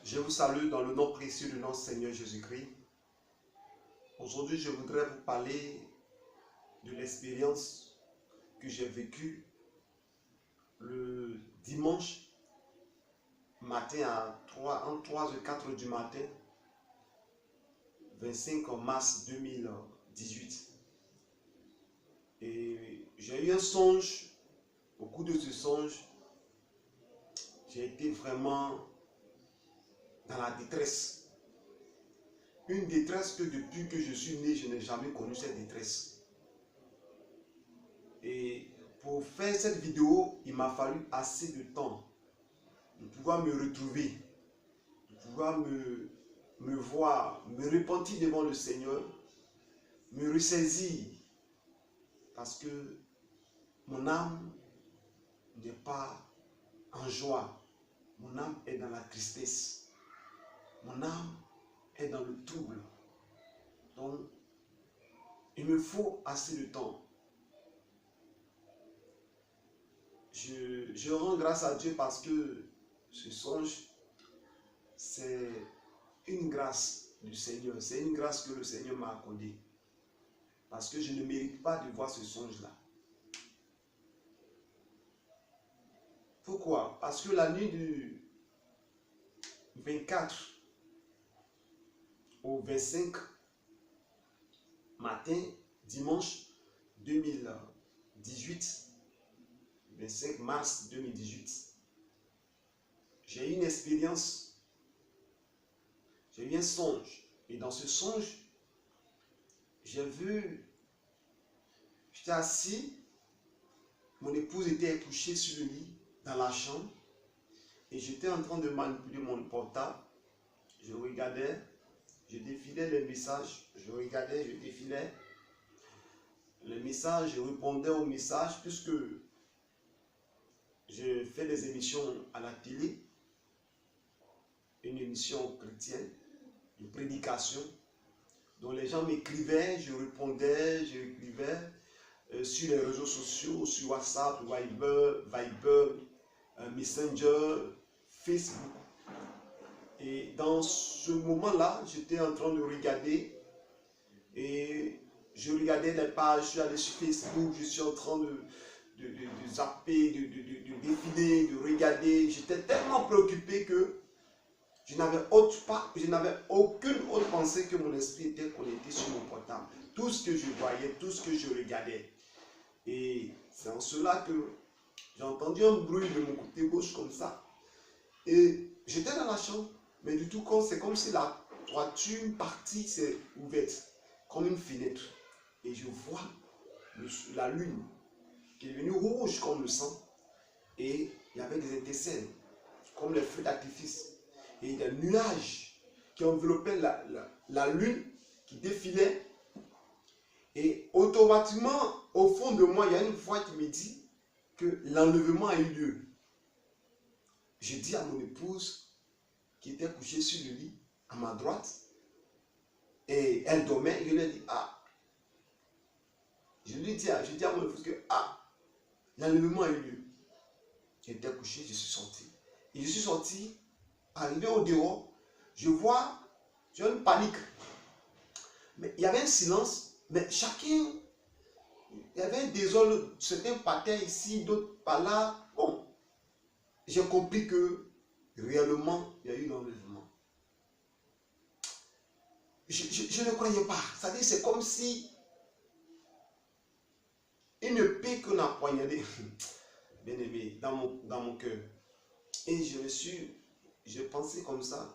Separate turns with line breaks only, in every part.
Je vous salue dans le nom précieux de notre Seigneur Jésus-Christ. Aujourd'hui, je voudrais vous parler de l'expérience que j'ai vécue le dimanche matin entre 3 et 4 du matin, 25 mars 2018. Et j'ai eu un songe. Au cours de ce songe, j'ai été vraiment dans la détresse. Une détresse que depuis que je suis né, je n'ai jamais connu cette détresse. Et pour faire cette vidéo, il m'a fallu assez de temps de pouvoir me retrouver, de pouvoir me voir, me repentir devant le Seigneur, me ressaisir, parce que mon âme n'est pas en joie, mon âme est dans la tristesse, mon âme est dans le trouble. Donc, il me faut assez de temps. Je rends grâce à Dieu parce que ce songe, c'est une grâce du Seigneur. C'est une grâce que le Seigneur m'a accordée. Parce que je ne mérite pas de voir ce songe-là. Pourquoi? Parce que la nuit du 24 au 25 matin, dimanche 2018, 25 mars 2018, j'ai eu une expérience, j'ai eu un songe. Et dans ce songe, j'ai vu, j'étais assis, mon épouse était couchée sur le lit dans la chambre et j'étais en train de manipuler mon portable. Je regardais, je défilais les messages, je regardais, je défilais les messages, je répondais aux messages puisque je fais des émissions à la télé, une émission chrétienne de prédication, dont les gens m'écrivaient, je répondais, je écrivais sur les réseaux sociaux, sur WhatsApp, Viber, Messenger, Facebook. Et dans ce moment-là, j'étais en train de regarder et je regardais les pages, je suis allé sur Facebook, je suis en train de zapper, de défiler, de regarder. J'étais tellement préoccupé que je n'avais aucune autre pensée que mon esprit était connecté sur mon portable. Tout ce que je voyais, tout ce que je regardais. Et c'est en cela que j'ai entendu un bruit de mon côté gauche comme ça. Et j'étais dans la chambre, mais du tout, c'est comme si la toiture, une partie s'est ouverte, comme une fenêtre. Et je vois la lune qui est devenue rouge comme le sang. Et il y avait des étincelles, comme les feux d'artifice. Et des nuages qui enveloppaient la lune qui défilait. Et automatiquement, au fond de moi, il y a une voix qui me dit que l'enlèvement a eu lieu. Je dis à mon épouse, qui était couchée sur le lit, à ma droite, et elle dormait, je lui ai dit, ah, je dis à mon épouse que, ah, l'enlèvement a eu lieu. Elle était couchée, je suis sorti. Et je suis sorti, arrivé au dehors, je vois, j'ai une panique. Mais il y avait un silence, mais chacun, il y avait un désordre, certains partaient ici, d'autres par là. Bon, j'ai compris que réellement, il y a eu l'enlèvement. Je ne croyais pas. C'est-à-dire, c'est comme si une épée qu'on a poignardée, bien aimé, dans mon cœur. Et je pensais comme ça.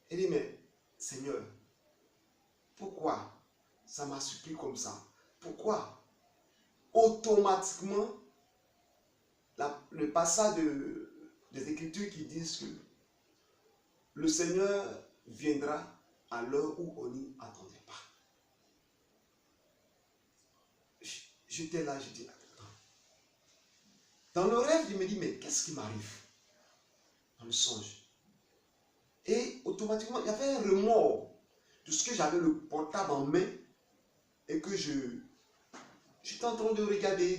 Et dit, mais Seigneur, pourquoi ça m'a surpris comme ça? Pourquoi automatiquement le passage des Écritures qui disent que le Seigneur viendra à l'heure où on n'y attendait pas. J'étais là, je dis, attends. Dans le rêve, je me dis, mais qu'est-ce qui m'arrive? Dans le songe. Et automatiquement, il y avait un remords de ce que j'avais le portable en main et que j'étais en train de regarder,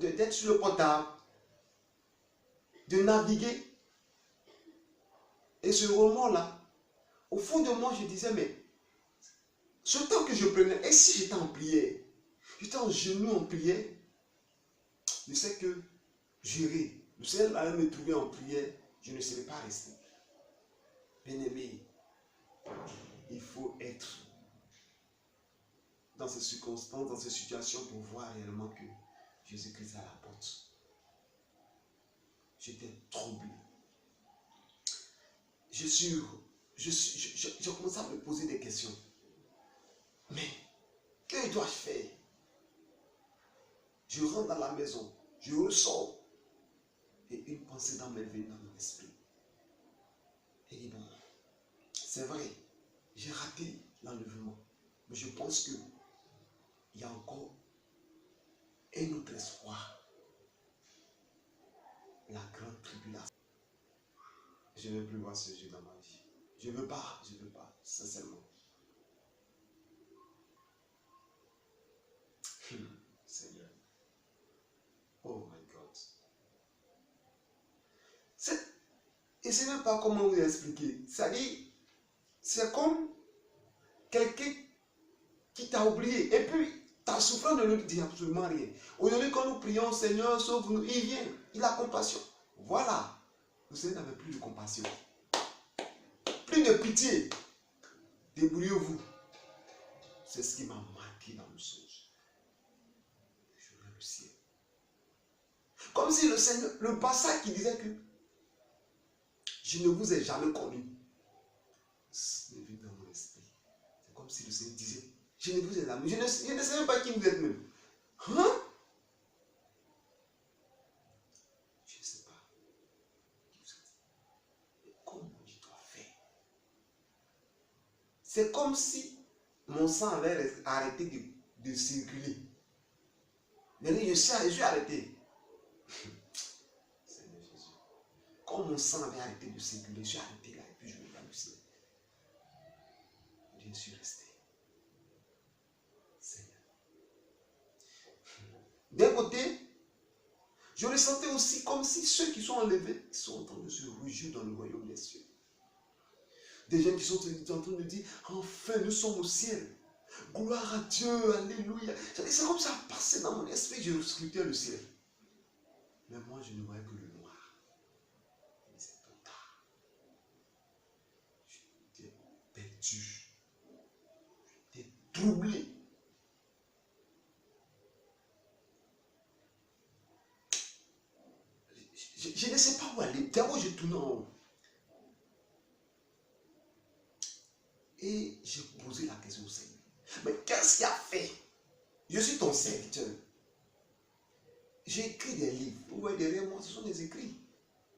d'être sur le portable, de naviguer. Et ce remords-là, au fond de moi, je disais, mais ce temps que je prenais, et si j'étais en prière, j'étais en genoux en prière, je sais que j'irai. Le Seigneur allait me trouver en prière, je ne serais pas resté. Bien-aimé, il faut être dans ces circonstances, dans ces situations pour voir réellement que Jésus-Christ est à la porte. J'étais troublé. J'ai commencé à me poser des questions. Mais, que dois-je faire? Je rentre dans la maison, je ressors, et une pensée dans mes veines, dans mon esprit. Et dit, bon, c'est vrai, j'ai raté l'enlèvement, mais je pense qu'il y a encore un autre espoir. La grande tribulation. Je ne veux plus voir ce Dieu dans ma vie. Je ne veux pas, sincèrement. Seigneur. Oh my God. Et je ne sais même pas comment vous expliquer. C'est-à-dire, c'est comme quelqu'un qui t'a oublié. Et puis, ta souffrance ne lui dit absolument rien. Aujourd'hui, quand nous prions, Seigneur, sauve-nous, il vient. Il a compassion. Voilà. Le Seigneur n'avait plus de compassion. Plus de pitié. Débrouillez-vous. C'est ce qui m'a marqué dans le songe. Je veux le ciel. Comme si le Seigneur, le passage qui disait que je ne vous ai jamais connu, c'est venu dans mon esprit. C'est comme si le Seigneur disait, je ne vous ai jamais, je ne sais même pas qui vous êtes même. Hein? Je ne sais pas qui vous êtes. Mais comment je dois faire? C'est comme si mon sang avait arrêté de circuler. Mais je suis arrêté. Seigneur Jésus. Comme mon sang avait arrêté de circuler, je suis arrêté là et puis je regarde le ciel. Je suis resté. Seigneur. D'un côté, je ressentais aussi comme si ceux qui sont enlevés sont en train de se réjouir dans le royaume des cieux. Des gens qui sont en train de dire, enfin nous sommes au ciel. Gloire à Dieu, alléluia. C'est comme ça passé dans mon esprit, je scrutais le ciel. Mais moi, je ne voyais que le noir. Mais c'est trop tard. J'étais perdu. J'étais troublé. Je ne sais pas où aller. D'abord, je tournais en haut. Et j'ai posé la question au Seigneur. Mais qu'est-ce qu'il a fait? Je suis ton serviteur. J'ai écrit des livres. Vous voyez derrière moi, ce sont des écrits.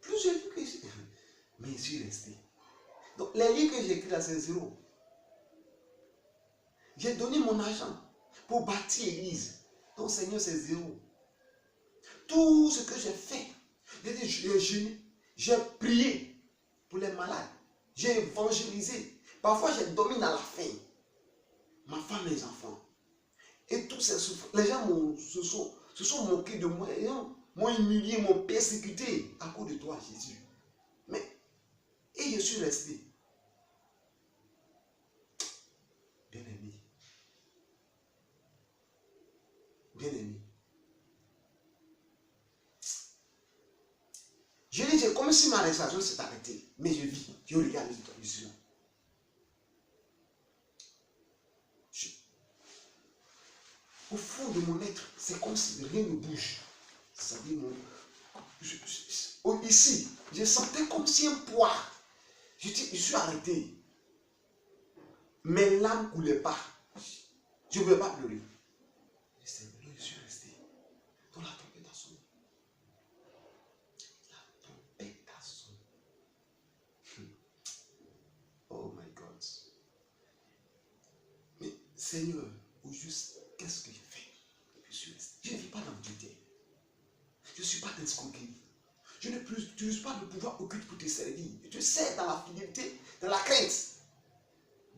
Plusieurs livres que j'ai. Mais je suis resté. Donc, les livres que j'ai écrits là, c'est zéro. J'ai donné mon argent pour bâtir l'église. Donc, Seigneur, c'est zéro. Tout ce que j'ai fait, j'ai jeûné, j'ai prié pour les malades, j'ai évangélisé. Parfois, j'ai dormi dans la faim. Ma femme, mes enfants. Et tous ces souffrances, les gens se sont moqués de moi, m'ont humilié, m'ont persécuté à cause de toi, Jésus. Et je suis resté. Bien-aimé. Bien-aimé. Je dis, c'est comme si ma respiration s'est arrêtée. Mais je vis, je regarde les étoiles, je suis là. Au fond de mon être, c'est comme si rien ne bouge. C'est-à-dire, ici, je sentais comme si un poids. Je suis arrêté. Mes larmes ne coulaient pas. Je ne pouvais pas pleurer. Je suis resté. Donc la tempête a sonné. La tempête a sonné. Oh my God. Mais Seigneur, au juste, qu'est-ce que j'ai fait? Je suis resté. Je ne vis pas dans l'utilité. Je ne suis pas d'escroquerie. Je n'utilise pas de pouvoir occulte pour te servir. Je te sers dans la fidélité, dans la crainte,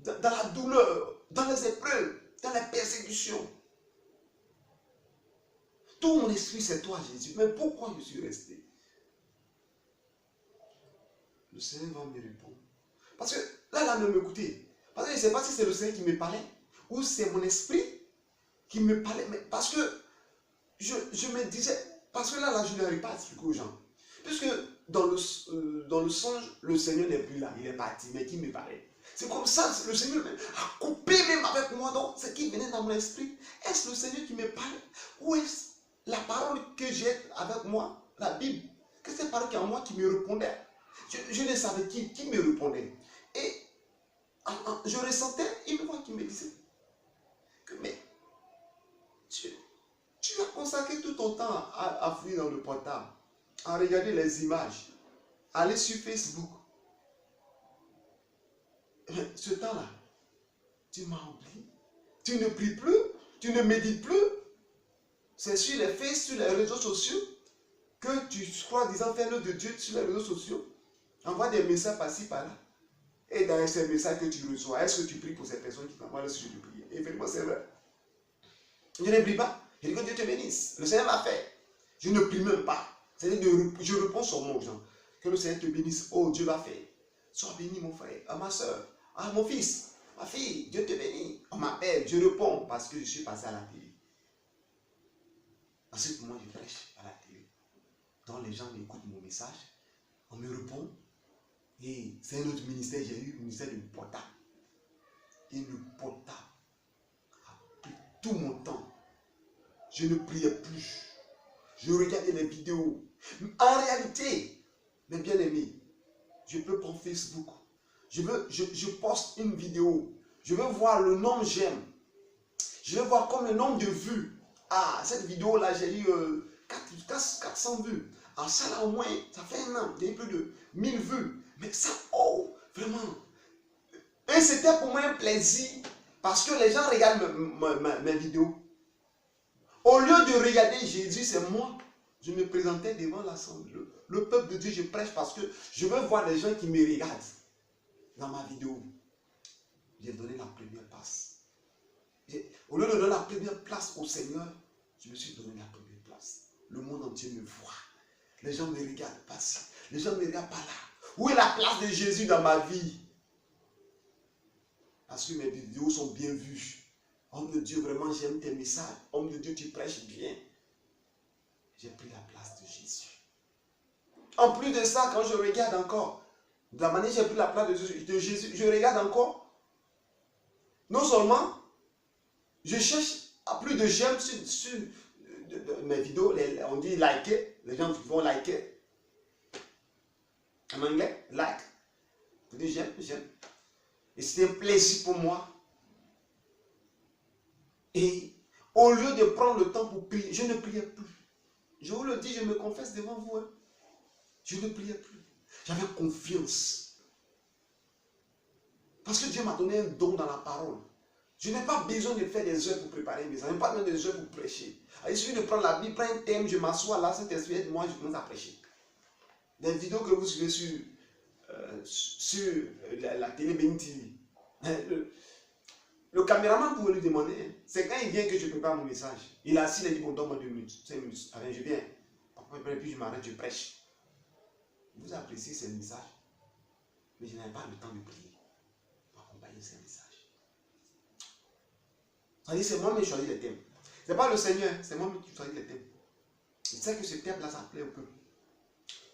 dans la douleur, dans les épreuves, dans les persécutions. Tout mon esprit, c'est toi, Jésus. Mais pourquoi je suis resté? le Seigneur va me répondre. Parce que là, m'écoutez. Parce que je ne sais pas si c'est le Seigneur qui me parlait ou c'est mon esprit qui me parlait. Mais parce que je me disais, parce que là, je n'arrive pas à expliquer aux gens. Puisque dans le songe, le Seigneur n'est plus là, il est parti, mais qui me parlait? C'est comme ça, le Seigneur a coupé même avec moi, donc ce qui venait dans mon esprit. Est-ce le Seigneur qui me parlait? Ou est-ce la parole que j'ai avec moi, la Bible? Que c'est la parole qui est en moi qui me répondait? Je ne savais qui me répondait. Et je ressentais une voix qui me disait que mais tu as consacré tout ton temps à fouiller dans le portable, à regarder les images, à aller sur Facebook. Ce temps-là, tu m'as oublié. Tu ne pries plus, tu ne médites plus. C'est sur les faits, sur les réseaux sociaux que tu crois disant faire l'œuvre de Dieu sur les réseaux sociaux. Envoie des messages par-ci, par-là. Et dans ces messages que tu reçois, est-ce que tu pries pour ces personnes qui t'envoient le sujet de prière? Effectivement, c'est vrai. Je ne prie pas. Je dis que Dieu te bénisse. Le Seigneur m'a fait. Je ne prie même pas. C'est-à-dire que je réponds sur mon gens. Que le Seigneur te bénisse. Oh, Dieu va faire. Sois béni, mon frère. Ah, ma soeur. Ah, mon fils. Ma fille. Dieu te bénit. On m'appelle. Je réponds parce que je suis passé à la télé. Parce que moi, je prêche à la télé. Donc, les gens m'écoutent mon message. On me répond. Et c'est un autre ministère. J'ai eu le ministère du portable. Et le portable a pris tout mon temps. Je ne priais plus. Je regardais les vidéos. En réalité, mes bien-aimés, je peux prendre Facebook. Je poste une vidéo. Je veux voir le nombre j'aime. Je veux voir comme le nombre de vues. Ah, cette vidéo-là, j'ai eu 400 vues. Ah, ça là au moins, ça fait un an. J'ai eu plus de 1000 vues. Mais ça, oh, vraiment. Et c'était pour moi un plaisir. Parce que les gens regardent mes vidéos. Au lieu de regarder Jésus, c'est moi. Je me présentais devant l'assemblée. Le peuple de Dieu, je prêche parce que je veux voir les gens qui me regardent. Dans ma vidéo, j'ai donné la première place. Au lieu de donner la première place au Seigneur, je me suis donné la première place. Le monde entier me voit. Les gens me regardent par-ci. Les gens me regardent par là. Où est la place de Jésus dans ma vie? Parce que mes vidéos sont bien vues. Homme de Dieu, vraiment, j'aime tes messages. Homme de Dieu, tu prêches bien. J'ai pris la place de Jésus. En plus de ça, quand je regarde encore, de la manière dont j'ai pris la place de Jésus, je regarde encore. Non seulement, je cherche à plus de j'aime sur mes vidéos. On dit liker. Les gens vont liker. En anglais, like. On dit j'aime. Et c'était un plaisir pour moi. Et au lieu de prendre le temps pour prier, je ne priais plus. Je vous le dis, je me confesse devant vous. Hein. Je ne priais plus. J'avais confiance. Parce que Dieu m'a donné un don dans la parole. Je n'ai pas besoin de faire des heures pour préparer mes messages. Je n'ai pas besoin des heures pour prêcher. Il suffit de prendre la Bible, prendre un thème, je m'assois là, Saint-Esprit aide moi, je commence à prêcher. Des vidéos que vous suivez sur la télé Béni TV. Le caméraman pouvait lui demander, c'est quand il vient que je prépare mon message. Il est assis, il a dit, bon, donne-moi 2 minutes, 5 minutes. Allez, je viens. Après, puis je m'arrête, je prêche. Vous appréciez ces messages, mais je n'avais pas le temps de prier pour accompagner ces messages. C'est moi-même qui choisis les thèmes. Ce n'est pas le Seigneur, c'est moi-même qui choisis les thèmes. Je sais que ce thème-là, ça plaît un peu.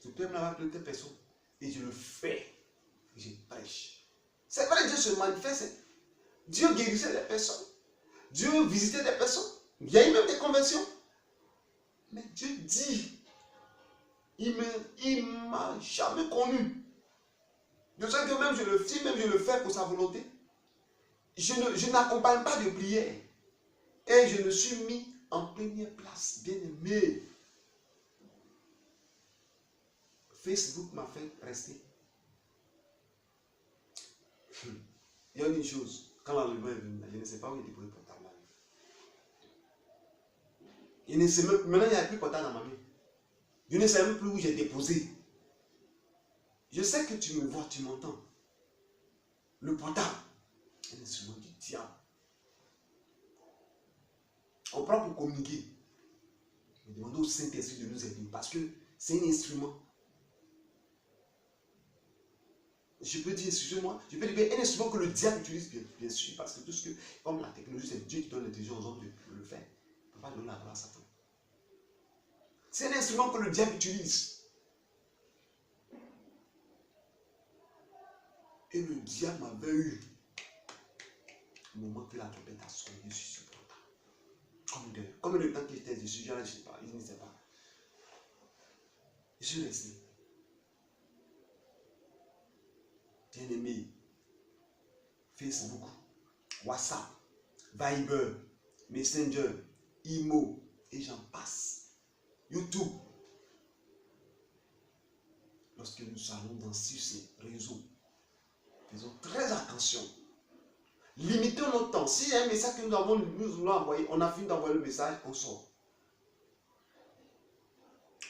Ce thème-là va plaire à telle personne. Et je le fais. Et je prêche. C'est vrai, Dieu se manifeste. Dieu guérissait des personnes. Dieu visitait des personnes. Il y a eu même des conversions. Mais Dieu dit, il ne m'a jamais connu. Je sais que même je le fais pour sa volonté, je n'accompagne pas de prière. Et je me suis mis en première place, bien aimé. Facebook m'a fait rester. Il y a une chose, quand l'enlèvement est venu, je ne sais pas où il est déposé le portable. Maintenant, il n'y a plus de portable dans ma main. Je ne sais même plus où j'ai déposé. Je sais que tu me vois, tu m'entends. Le portable est un instrument du diable. On prend pour communiquer. Je demande au Saint-Esprit de nous aider parce que c'est un instrument. je peux dire, excusez-moi, je peux dire un instrument que le diable utilise, bien sûr, parce que tout ce que, comme la technologie, c'est Dieu qui donne l'intelligence aux hommes de le faire. Il ne peut pas donner la gloire à Satan. C'est un instrument que le diable utilise. Et le diable m'avait eu au moment que la trompette a sonné, je suis supportable. Comme le temps qu'il était, je suis, je ne sais pas, il ne sait pas. Je suis resté. Bien-aimé, Facebook, WhatsApp, Viber, Messenger, Imo, et j'en passe. YouTube. Lorsque nous allons dans ces réseaux, faisons très attention. Limitons notre temps. Si il y a un message que nous voulons envoyer, on a fini d'envoyer le message, on sort.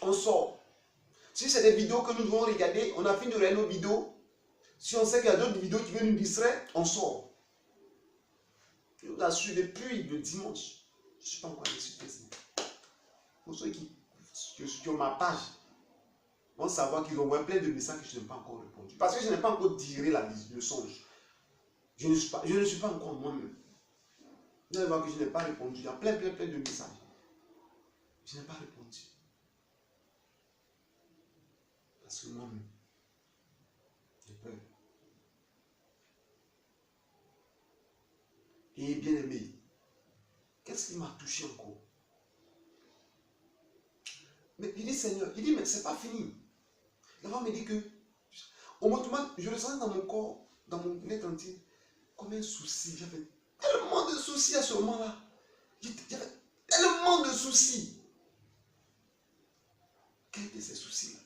On sort. Si c'est des vidéos que nous devons regarder, on a fini de regarder nos vidéos. Si on sait qu'il y a d'autres vidéos qui veulent nous distraire, on sort. Je vous assure, depuis le dimanche, je ne suis pas encore allé sur Facebook. Pour ceux qui ont ma page, vont savoir qu'ils envoient plein de messages que je n'ai pas encore répondu. Parce que je n'ai pas encore tiré le songe. Je ne suis pas encore moi-même. Vous allez voir que je n'ai pas répondu. Il y a plein de messages. Je n'ai pas répondu. Parce que moi-même, j'ai peur. Et bien aimé, qu'est-ce qui m'a touché encore? Mais il dit, Seigneur, il dit, mais c'est pas fini. La femme me dit que, au moment, je le sens dans mon corps, dans mon être entier, comme un souci. J'avais tellement de soucis à ce moment-là. J'avais tellement de soucis. Quels étaient ces soucis-là?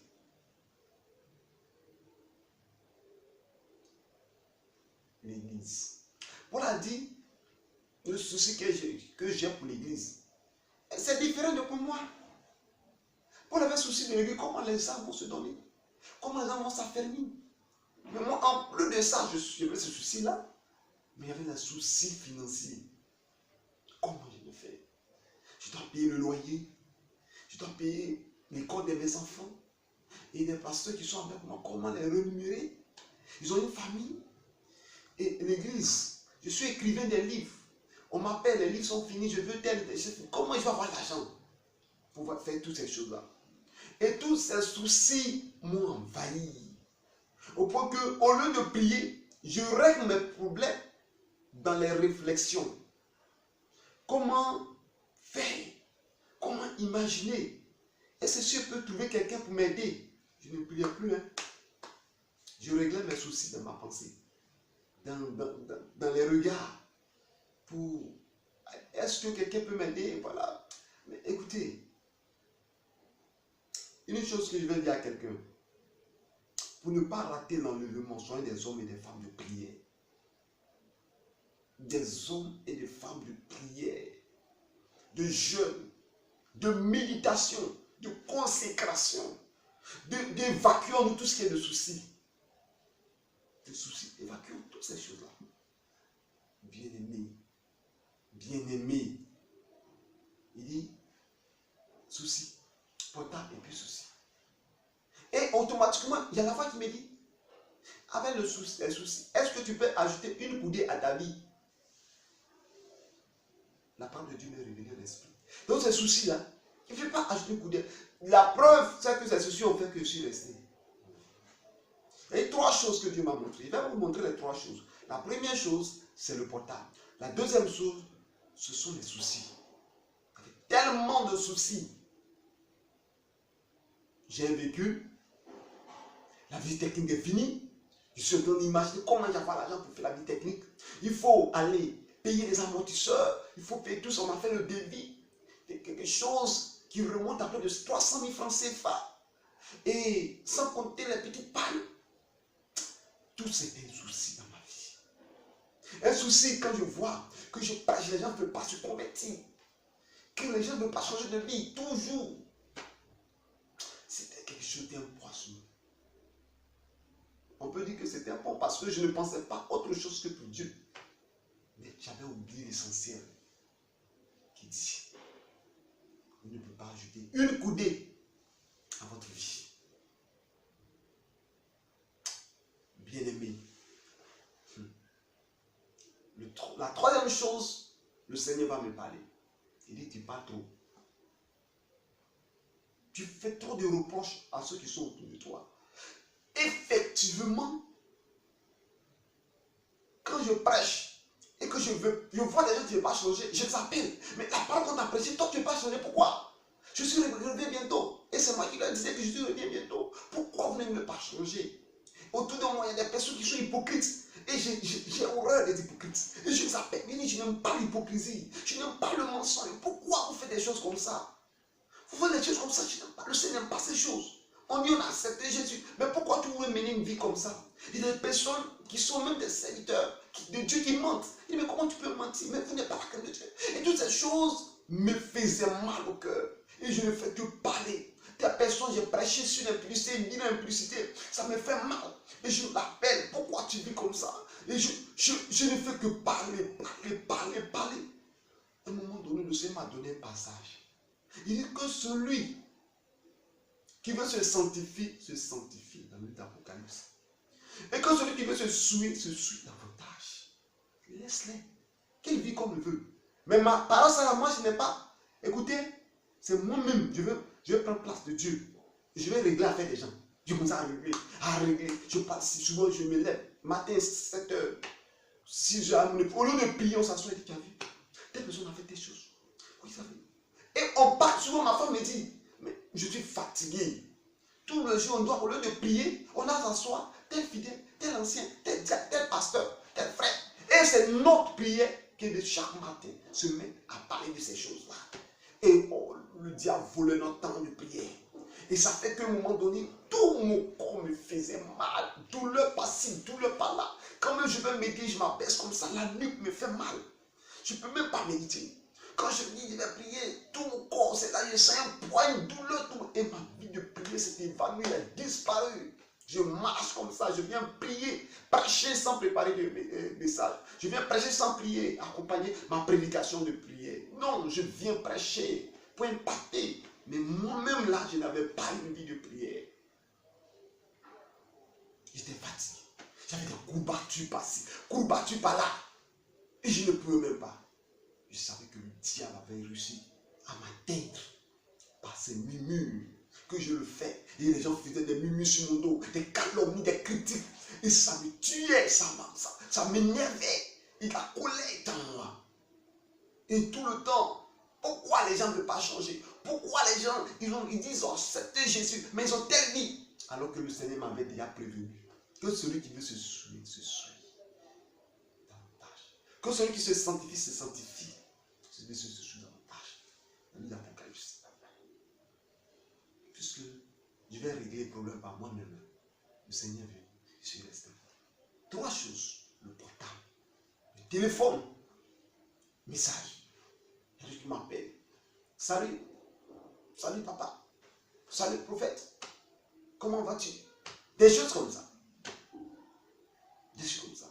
L'église. Paul a dit, le souci que j'ai pour l'église, c'est différent de pour moi. Paul avait souci de l'église, comment les âmes vont se donner, comment les âmes vont s'affermir. Mais moi, en plus de ça, j'avais ce souci-là, mais il y avait un souci financier. Comment je le fais? Je dois payer le loyer, je dois payer l'école de mes enfants, et des pasteurs qui sont avec moi, comment les rémunérer? Ils ont une famille. Et l'église, je suis écrivain des livres. On m'appelle, les livres sont finis, je veux tel. Comment je vais avoir l'argent pour faire toutes ces choses-là? Et tous ces soucis m'ont envahi. Au point que, au lieu de prier, je règle mes problèmes dans les réflexions. Comment faire? Comment imaginer? Est-ce que je peux trouver quelqu'un pour m'aider? Je ne priais plus. Je réglais mes soucis dans ma pensée. Dans les regards. Est-ce que quelqu'un peut m'aider? Voilà. Mais écoutez, une chose que je vais dire à quelqu'un, pour ne pas rater l'enlèvement, soyez des hommes et des femmes de prière. Des hommes et des femmes de prière, de jeûne, de méditation, de consécration, d'évacuons tout ce qui est de soucis. De soucis, évacuons toutes ces choses-là. Bien-aimé, bien-aimé, il dit souci, portable et puis souci. Et automatiquement, il y a la voix qui me dit, avec les soucis, est-ce que tu peux ajouter une coudée à ta vie? La parole de Dieu m'est révélée à l'esprit. Donc ces soucis-là, il ne faut pas ajouter une coudée. La preuve, c'est que ces soucis ont fait que je suis resté. Il y a 3 choses que Dieu m'a montrées. Il va vous montrer les 3 choses. La première chose, c'est le portable. La deuxième chose, ce sont les soucis. Tellement de soucis. J'ai un véhicule. La visite technique est finie. Je suis en train d'imaginer comment il y avoir l'argent pour faire la visite technique. Il faut aller payer les amortisseurs. Il faut payer tout ça. On a fait le devis. Quelque chose qui remonte à près de 300 000 francs CFA. Et sans compter les petites pannes. Tout c'était un souci dans ma vie. Un souci quand je vois que les gens ne veulent pas se convertir. Que les gens ne veulent pas changer de vie. Toujours. C'était quelque chose d'un poisson. On peut dire que c'était un bon parce que je ne pensais pas autre chose que pour Dieu. Mais j'avais oublié l'essentiel. Qui dit, vous ne pouvez pas ajouter une coudée à votre vie. bien-aimé. La troisième chose, le Seigneur va me parler. Il dit, tu parles trop. Tu fais trop de reproches à ceux qui sont autour de toi. Effectivement, quand je prêche et que je vois des gens qui ne veulent pas changer, je les appelle. Mais la parole qu'on a prêchée, toi tu ne veux pas changer, pourquoi? Je suis revenu bientôt. Et c'est moi qui leur disais que je suis revenu bientôt. Pourquoi vous n'aimez pas changer? Autour de moi, il y a des personnes qui sont hypocrites. Et j'ai horreur des hypocrites. Et je les appelle. Je n'aime pas l'hypocrisie. Je n'aime pas le mensonge. Pourquoi vous faites des choses comme ça? Vous faites des choses comme ça, je n'aime pas. Le Seigneur n'aime pas ces choses. On y a accepté Jésus. Mais pourquoi tu veux mener une vie comme ça? Il y a des personnes qui sont même des serviteurs de Dieu qui mentent. Il dit, mais comment tu peux mentir? Mais vous n'êtes pas la crainte de Dieu. Et toutes ces choses me faisaient mal au cœur. Et je ne fais que parler. Des personnes, j'ai prêché sur l'impudicité, une impudicité. Ça me fait mal. Et je l'appelle. Pourquoi tu vis comme ça? Et je ne fais que parler. À un moment donné, le Seigneur m'a donné un passage. Il dit que celui qui veut se sanctifier dans le livre d'Apocalypse. Et que celui qui veut se souiller davantage. Laisse-les. Qu'il vit comme il veut. Mais ma parole, ça, moi, je n'ai pas. Écoutez, c'est moi-même. Je vais prendre place de Dieu. Je vais régler l'affaire des gens. Je commence à régler. Je passe si souvent, je me lève. Matin, 7 heures. Si au lieu de prier, on s'assoit et dit, tu as vu, telle personne a fait des choses. Oui, ça fait. Et on part, souvent ma femme me dit, mais je suis fatigué. Tout le jour, on doit, au lieu de prier, on a s'asseoir, tel fidèle, tel ancien, tel pasteur, tel frère. Et c'est notre prière que de chaque matin se mettre à parler de ces choses-là. Et le diable volait notre temps de prière. Et ça fait qu'à un moment donné, tout mon corps me faisait mal. Douleur par-ci, douleur par-là. Quand même je veux méditer, je m'abaisse comme ça, la nuque me fait mal. Je ne peux même pas méditer. Quand je dis, je vais prier, tout mon corps, c'est là, je sens un poids, une douleur. Et ma vie de prier s'est évanouie, elle a disparu. Je marche comme ça, je viens prier, prêcher sans préparer de message. Je viens prêcher sans prier, accompagner ma prédication de prière. Non, je viens prêcher pour impacter. Mais moi-même là, je n'avais pas une vie de prière. J'étais fatigué. J'avais des coups battus par-ci, coups battus par-là. Et je ne pouvais même pas. Je savais que le diable avait réussi à m'atteindre par ses murmures. Que je le fais. Et les gens faisaient des murmures sur mon dos, des calomnies, des critiques. Et ça me tuait, ça m'énervait. Et la colère était en moi. Et tout le temps, pourquoi les gens ne veulent pas changer? Pourquoi les gens, ils disent, oh, c'était Jésus, mais ils ont telle vie. Alors que le Seigneur m'avait déjà prévenu que celui qui veut se souiller davantage. Que celui qui se sanctifie. Celui qui se souille davantage. Dans le livre d'Apocalypse. Puisque je vais régler le problème par moi-même. Le Seigneur veut, je suis resté. 3 choses. Le portable, le téléphone, message. Il y a quelqu'un qui m'appelle. Salut. Salut papa. Salut prophète. Comment vas-tu? Des choses comme ça. Des choses comme ça.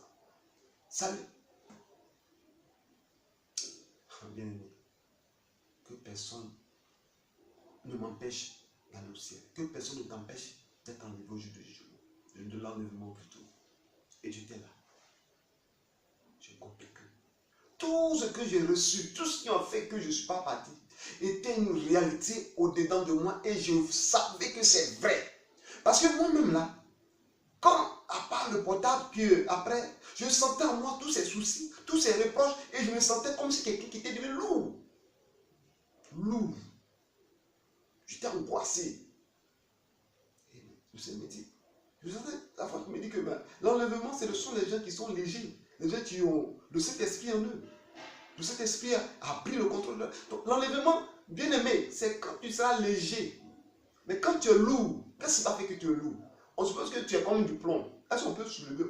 Salut. Bien aimé. Que personne ne m'empêche d'aller au ciel. Que personne ne t'empêche d'être enlevé au jour de jugement. De l'enlèvement plutôt. Et j'étais là. J'ai compris que tout ce que j'ai reçu, tout ce qui a fait que je ne suis pas parti, était une réalité au-dedans de moi et je savais que c'est vrai. Parce que moi-même là, quand, à part le portable, que après, je sentais en moi tous ces soucis, tous ces reproches et je me sentais comme si quelqu'un qui était devenu lourd. Lourd. J'étais angoissé. Et le Seigneur me dit, je sentais la fois qu'il me dit que l'enlèvement, ce sont les gens qui sont légers, les gens qui ont le Saint-Esprit en eux. Le Saint-Esprit a pris le contrôle. Donc l'enlèvement, bien aimé, c'est quand tu seras léger. Mais quand tu es lourd, qu'est-ce qui va faire que tu es lourd? On suppose que tu es comme du plomb. Est-ce qu'on peut soulever,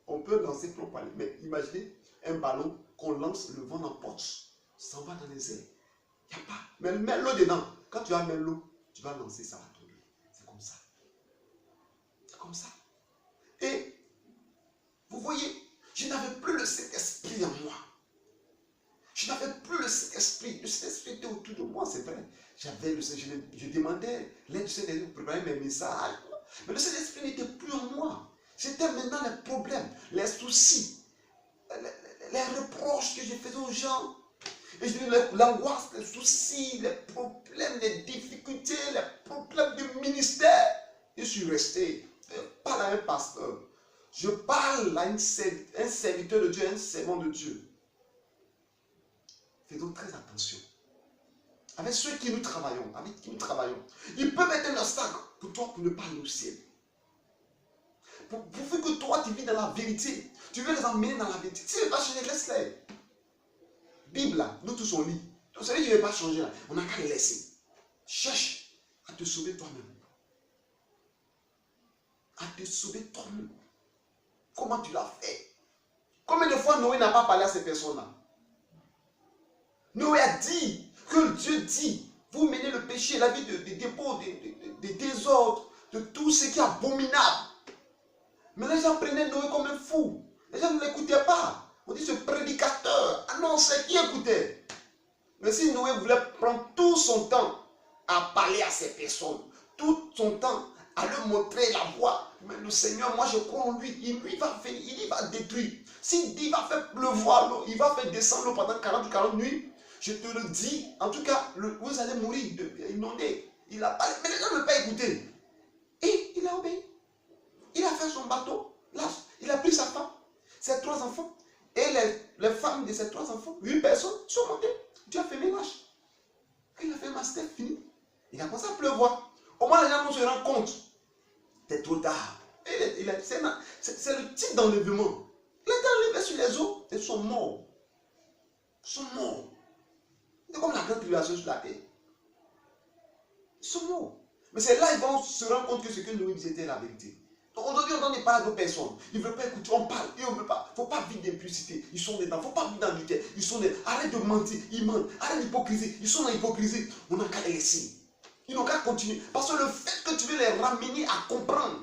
on peut lancer plomb par les. Mais imaginez un ballon qu'on lance, le vent l'emporte, ça va dans les airs. Il n'y a pas. Mais mets l'eau dedans. Quand tu vas mettre l'eau, tu vas lancer, ça va tomber. C'est comme ça. C'est comme ça. Et vous voyez, je n'avais plus le Saint-Esprit en moi. Je n'avais plus le Saint-Esprit. Le Saint-Esprit était autour de moi, c'est vrai. J'avais le Saint-Esprit. Je demandais l'aide du Saint-Esprit pour préparer mes messages. Mais le Saint-Esprit n'était plus en moi. C'était maintenant les problèmes, les soucis, les reproches que je faisais aux gens. Et je dis l'angoisse, les soucis, les problèmes, les difficultés, les problèmes du ministère. Je suis resté. Je parle à un pasteur. Je parle à un serviteur de Dieu, un servant de Dieu. Faisons très attention. Avec ceux qui nous travaillons, ils peuvent être un obstacle pour toi pour ne pas aller au ciel. Pourvu que toi tu vis dans la vérité, tu veux les emmener dans la vérité. Si tu ne veux pas changer, laisse-les. Bible là, nous tous on lit. Donc celui qui ne veut pas changer là, on n'a qu'à les laisser. Cherche à te sauver toi-même. À te sauver toi-même. Comment tu l'as fait? Combien de fois Noé n'a pas parlé à ces personnes-là? Noé a dit que Dieu dit, vous menez le péché, la vie de dépôt, de désordre, de tout ce qui est abominable. Mais les gens prenaient Noé comme un fou. Les gens ne l'écoutaient pas. On dit ce prédicateur. Ah non, c'est qui écoutait? Mais si Noé voulait prendre tout son temps à parler à ces personnes, tout son temps à leur montrer la voie, mais le Seigneur, moi je crois en lui, il va détruire. S'il dit, il va faire pleuvoir l'eau, il va faire descendre l'eau pendant 40 nuits, je te le dis, en tout cas, vous allez mourir inondé. Il a parlé, mais les gens ne veulent pas écouter. Et il a obéi. Il a fait son bateau, là, il a pris sa femme, ses 3 enfants, et les femmes de ces 3 enfants, 8 personnes sont montées. Dieu a fait ménage. Il a fait master fini. Il a commencé à pleuvoir. Au moins les gens vont se rendre compte. C'est trop tard. C'est le type d'enlèvement. Il est enlevé sur les eaux et ils sont morts. Ils sont morts. C'est comme la grande tribulation sur la terre. Ils sont morts. Mais c'est là qu'ils vont se rendre compte que ce que nous disait était la vérité. Donc aujourd'hui, on n'entend pas d'autres personnes. Ils ne veulent pas écouter, on parle et on ne veut pas. Il ne faut pas vivre d'impudicité. Ils sont dedans. Il ne faut pas vivre dans du terre. Ils sont dedans. Arrête de mentir. Ils mentent. Arrête d'hypocrisie. Ils sont dans l'hypocrisie. On n'a qu'à les laisser. Ils n'ont qu'à continuer. Parce que le fait que tu veux les ramener à comprendre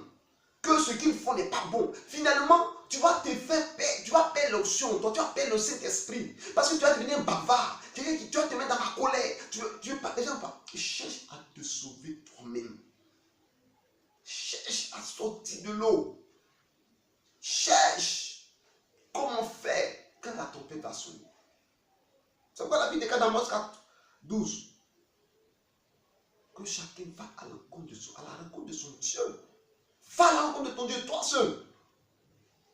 que ce qu'ils font n'est pas bon, finalement, tu vas te faire perdre. Tu vas perdre l'option. Toi, tu vas perdre le Saint-Esprit. Parce que tu vas devenir bavard. Tu vas te mettre dans la colère. Tu veux pas. Les gens pas. Cherche à te sauver toi-même. Cherche à sortir de l'eau. Cherche comment faire quand la tempête va sonner. C'est quoi la vie de Amos 4, 12? Que chacun va à la rencontre de son Dieu. Va à la rencontre de ton Dieu, toi seul.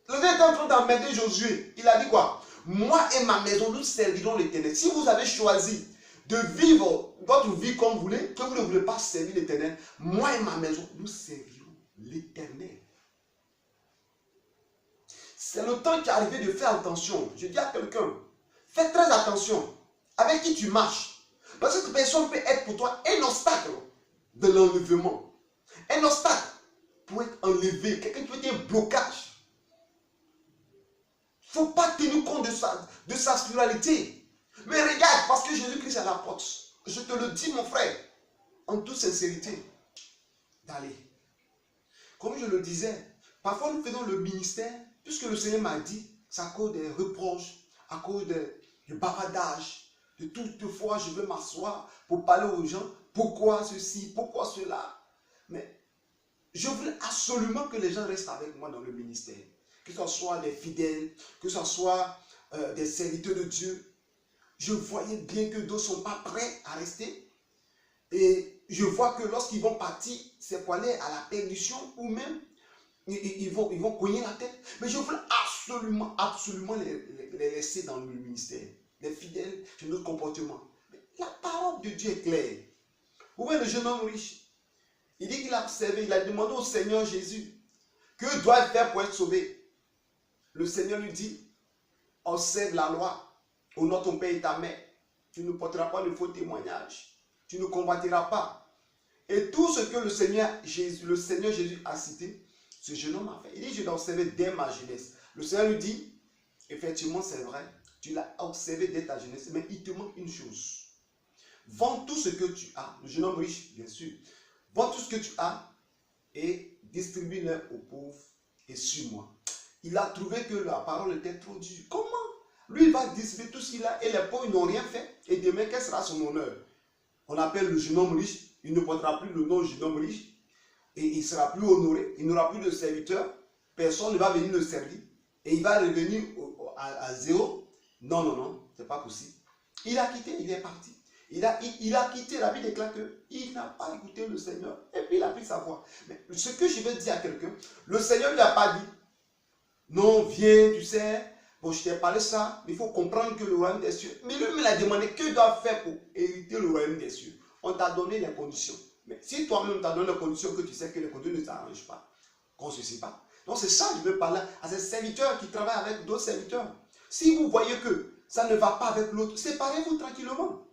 Le Dieu était en train d'emmerder Josué. Il a dit quoi? Moi et ma maison, nous servirons l'Éternel. Si vous avez choisi de vivre votre vie comme vous voulez, que vous ne voulez pas servir l'Éternel, moi et ma maison, nous servirons l'Éternel. C'est le temps qui est arrivé de faire attention. Je dis à quelqu'un, fais très attention avec qui tu marches. Parce que cette personne peut être pour toi un obstacle de l'enlèvement. Un obstacle pour être enlevé. Quelqu'un qui peut être un blocage. Il ne faut pas tenir compte de sa spiritualité. Mais regarde, parce que Jésus-Christ est à la porte. Je te le dis, mon frère, en toute sincérité, d'aller. Comme je le disais, parfois nous faisons le ministère, puisque le Seigneur m'a dit, c'est à cause des reproches, à cause du bavardage, de toute fois je veux m'asseoir pour parler aux gens, pourquoi ceci, pourquoi cela. Mais je voulais absolument que les gens restent avec moi dans le ministère. Que ce soit des fidèles, que ce soit des serviteurs de Dieu. Je voyais bien que d'autres ne sont pas prêts à rester. Et je vois que lorsqu'ils vont partir, c'est pour aller à la perdition ou même ils vont cogner la tête. Mais je voulais absolument les laisser dans le ministère. Les fidèles, c'est notre comportement. Mais la parole de Dieu est claire. Vous voyez le jeune homme riche. Il dit qu'il a observé, il a demandé au Seigneur Jésus, que doit-il faire pour être sauvé? Le Seigneur lui dit, observe la loi, honore ton père et ta mère. Tu ne porteras pas de faux témoignages. Tu ne combattiras pas. Et tout ce que le Seigneur Jésus a cité, ce jeune homme a fait. Il dit, je l'ai observé dès ma jeunesse. Le Seigneur lui dit, effectivement c'est vrai, tu l'as observé dès ta jeunesse, mais il te manque une chose. Vends tout ce que tu as, le jeune homme riche, bien sûr, vends tout ce que tu as et distribue-le aux pauvres et suis-moi. Il a trouvé que la parole était trop dure. Comment? Lui, il va distribuer tout ce qu'il a et les pauvres n'ont rien fait. Et demain, quel sera son honneur? On appelle le jeune homme riche, il ne portera plus le nom du jeune homme riche et il ne sera plus honoré, il n'aura plus de serviteurs. personne ne va venir le servir et il va revenir à zéro. Non, non, non, c'est pas possible. Il a quitté, il est parti. Il a quitté, la Bible déclare qu'il n'a pas écouté le Seigneur et puis il a pris sa voix. Mais ce que je veux dire à quelqu'un, le Seigneur ne lui a pas dit, non, viens, tu sais, bon, je t'ai parlé ça, mais il faut comprendre que le royaume des cieux. Mais lui me l'a demandé, que doit faire pour hériter le royaume des cieux? On t'a donné les conditions. Mais si toi-même t'as donné les conditions, que tu sais que les conditions ne t'arrangent pas, qu'on ne se sait pas. Donc c'est ça que je veux parler à ces serviteurs qui travaillent avec d'autres serviteurs. Si vous voyez que ça ne va pas avec l'autre, séparez-vous tranquillement.